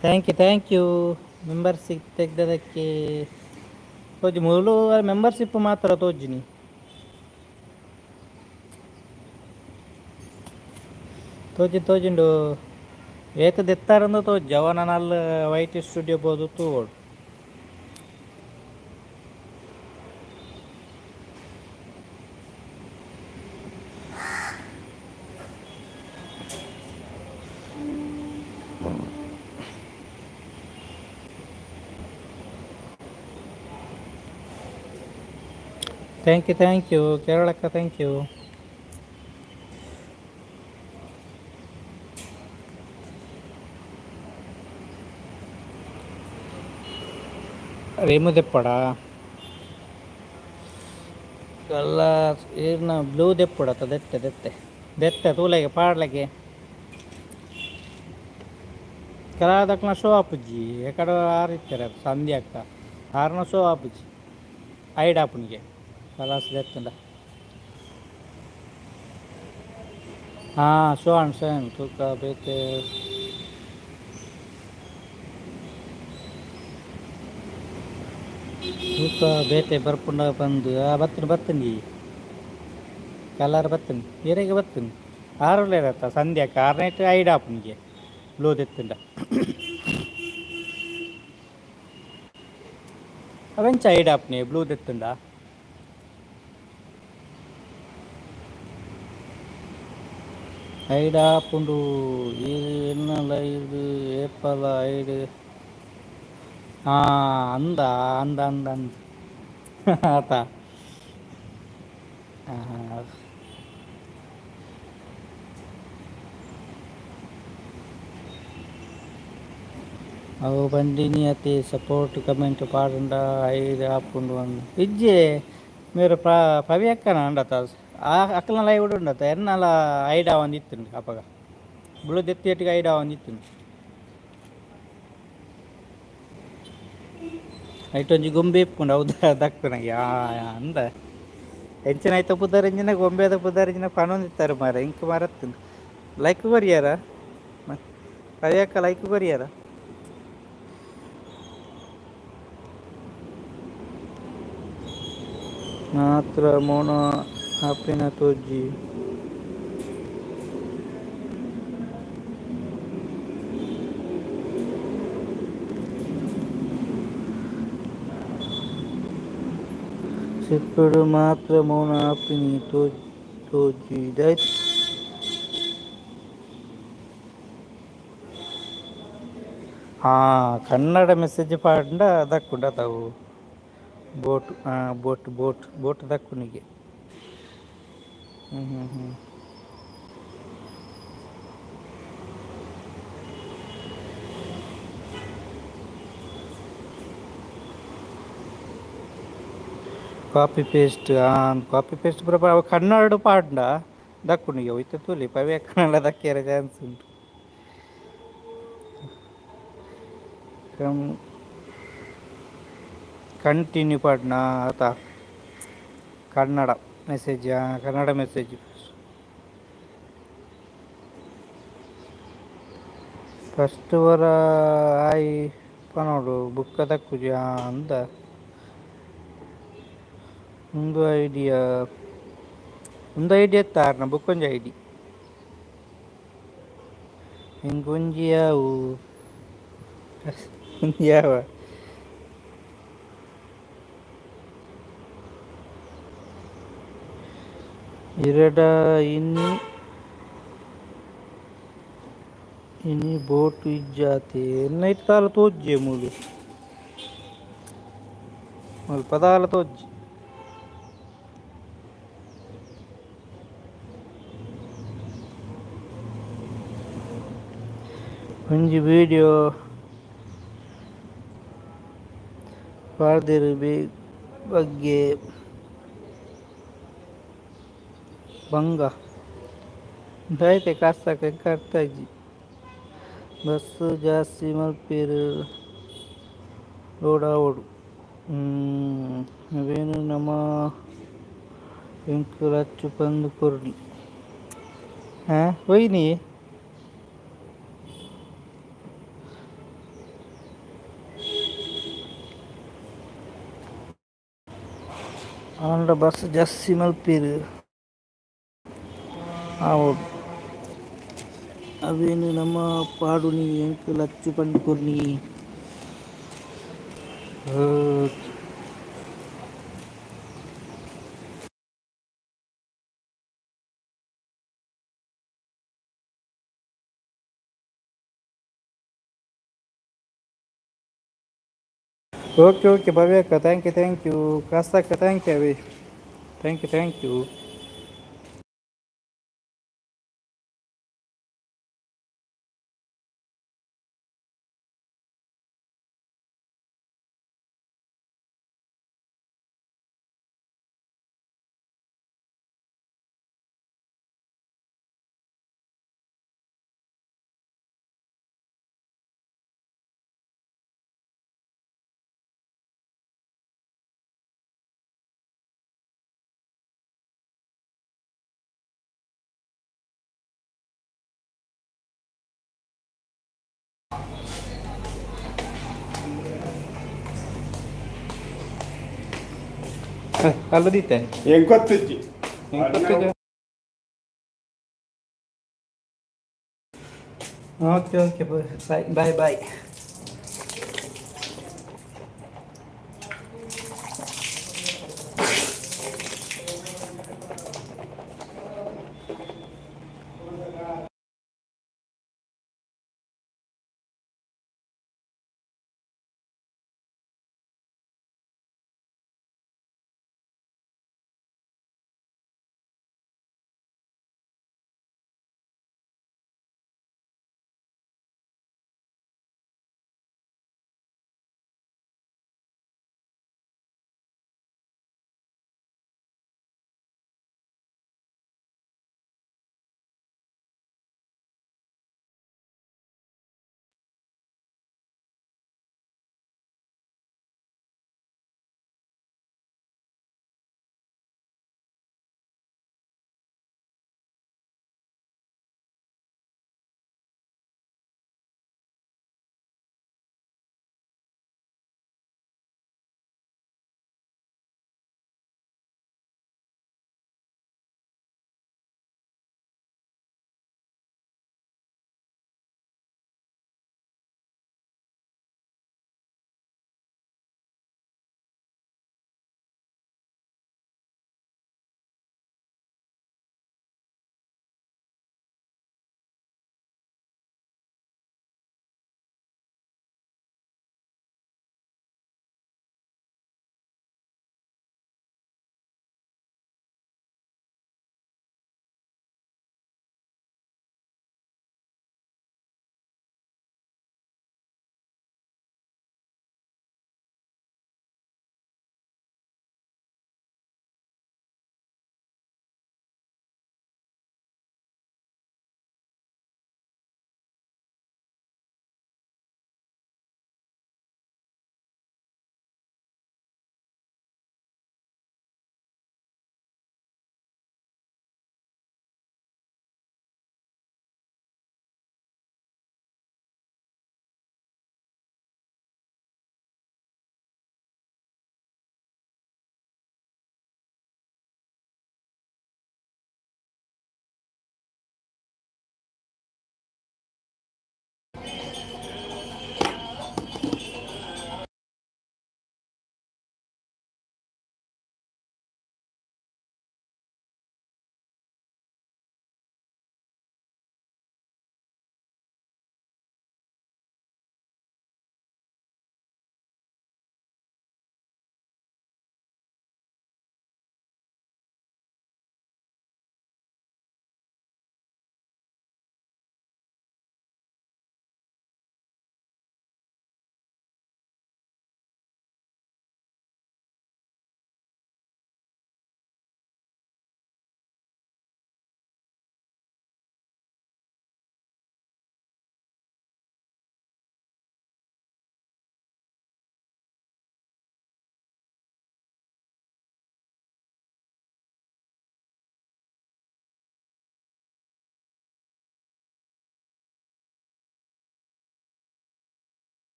ಥ್ಯಾಂಕ್ ಯು ಮೆಂಬರ್ಶಿಪ್ ತೆಗೆದಕ್ಕೆ ತೋಜಿ ಮೂಲು ಮೆಂಬರ್ಶಿಪ್ ಮಾತ್ರ ತೋಜಿನಿ ತೋಜಿಂಡು ಏತ ದೆತ್ತಾರಂದು ತೋಜಿ ಅವನಲ್ಲ ವೈಟ್ ಸ್ಟುಡಿಯೋ ಬೋದು ತೂಗೋಡು ಥ್ಯಾಂಕ್ ಯು ಕೇರಳಕ್ಕ ಥ್ಯಾಂಕ್ ಯು ರೇಮು ದೆಪ್ಪಡ ಎಲ್ಲ ಏನ ಬ್ಲೂ ದೆಪ್ಪಡತ್ತ ದೆತ್ತೆ ತೂಲೆಗೆ ಪಾಡ್ಲೆಗೆ ಕೆಲದಕ್ಕನ ಶೋ ಆಪುಜಿ ಎಕಡೆ ಆರಿತ್ತಾರೆ ಸಂಧ್ಯಾ ಅಕ್ಕ ಆರ್ನ ಶೋ ಆಪುಜಿ ಐಡ್ ಆಪುನಿಗೆ ಕಲಾಸ್ ದೆತ್ತಂಡ ಶೋ ಅಣ್ಣ ತೂಕ ಬೇತೆ ತೂಕ ಬೇತೆ ಬರ್ಪುಂಡ ಬಂದು ಬತ್ತನಿ ಕಲರ್ ಬತ್ತನಿ ಏರೆಗೆ ಬತ್ತನಿ ಆರುಲ್ಲ ಇರತ್ತ ಸಂಧ್ಯಾಕ ಆರ್ನೈಟ್ ಐಡ್ ಆಪುನಿಗೆ ಬ್ಲೂ ದೆತ್ತಂಡ ಅವೆಂಚ ಐಡ್ ಆಪ್ನಿ ಬ್ಲೂ ದೆತ್ತಂಡ ಐಡ್ ಆಪುಂಡು ಎನ್ನಲ ಇದು ಏಪಲ ಐಡ್ ಅಂದ ಆತ ಅವು ಬಂದಿನಿ ಅತಿ ಸಪೋರ್ಟ್ ಕಮೆಂಟ್ ಪಾಡುಂಡ ಐದು ಆಪುಂಡು ಅಂದು ಇಜ್ಜೆ మీరు పవియక్కన అండత అక్కల లైవ్ కూడా ఉండత ఎన్నాల ఐడా వందిత్తుండు అప్పగా బుళ్ళు తెత్తిట్టుగా ఐడా వందిత్తుండు ಐಟೊಂಜಿ ಗೊಂಬೆ ಇಪ್ಕೊಂಡು ಹೌದಾ ದಕ್ಕನಾಗಿ ಅಂದ ಹೆಂಚಿನ ಆಯ್ತು ಪುದರಿಂಜಿನ ಗೊಂಬೆದ ಪುದರಿಂಜಿನ ಪಣೊಂದಿತ್ತಾರೆ ಮಾರ ಇಂಕ ಮರತ್ತು ಲೈಕ್ ಕೊರಿಯಾರ ಪವಿಯಕ್ಕ ಲೈಕ್ ಕೊರಿಯಾರ ಮಾತ್ರ ಮೋನ ಆಪಿನ ತೋಜಿ ఇప్పుడు మాత్రం మౌన ఆపిని తోజి దైత్ ಕನ್ನಡ ಮೆಸೇಜ್ ಪಾಂಡ ದಕ್ಕುಂಡ ತಾವು ಬೋಟ್ ಬೋಟ್ ಬೋಟ್ ಬೋಟ್ ದಕ್ಕುನಿಗೆ. ಹ್ಞೂ ಹ್ಞೂ ಹ್ಞೂ ಕಾಪಿ ಪೇಸ್ಟ್ ಕಾಪಿ ಪೇಸ್ಟ್ ಬರ ಕನ್ನಡ ಪಾಂಡ ದಕ್ಕುನಿಗೆ ಹೋಯ್ತು ತೂಲಿ ಪವ್ಯ ಕನ್ನಡ ದಕ್ಕಿರ ಚಾನ್ಸ್ ಉಂಟು. ಕಂಟಿನ್ಯೂ ಪಾಡ್ನ ಆತ Kannada message Kannada message first ವರ ಆಯ್ ಪನೋಡು ಬುಕ್ಕ ತಕ್ಕುಜಿ ಅಂದ ಒಂದು ಐಡಿಯಾ ಎತ್ತಾರನ ಬುಕ್ಕೊಂಜಿ ಐಡಿ ಹಿಂಗೊಂಜಿ ಯಾವು ಯಾವ ಇರಡ ಇನಿ ಬೋಟ್ ಇಜ್ಜಾತೆ ನೈಟ್ ಕಾಲ ತೋಜ್ಜೆ ಮೂಲು ಪದಾಲ ತೋಜ್ಜಿ ಒಂಜಿ ವಿಡಿಯೋ ಪಾಡ್ದೆರ್ ಬಗ್ಗೆ ಬಂಗ ದಯತೆ ಕಾಸ್ತಕ ಕರ್ತಾಜಿ ಬಸ್ಸು ಜಾಸ್ತಿ ಮಲ್ಪೇರು ರೋಡಾವೋಡು ಅವೇನು ನಮ್ಮ ಎಂಕುಲು ಹಚ್ಚು ಪಂದು ಕೊರ್ಡಿ ಒಯ್ನಿ ಆಂಡ ಬಸ್ ಜಾಸ್ತಿ ಮಲ್ಪೇರು ಆವೋಡು ಅವೇನು ನಮ್ಮ ಪಾಡುನಿ ಎಂಕುಲು ಹಚ್ಚು ಪಂದು ಕೊರ್ನಿ. ಓಕೆ ಓಕೆ ಭವ್ಯಕ್ಕ ಥ್ಯಾಂಕ್ ಯು ಕಾಸ್ತಕ್ಕ ಥ್ಯಾಂಕ್ ಯು ಅವಿ ಥ್ಯಾಂಕ್ ಯು. ಅಲ್ಲದಿತ್ತೆ ಎಂಕೊತ್ತಿಜ್ಜಿ ಓಕೆ ಬಾಯ್.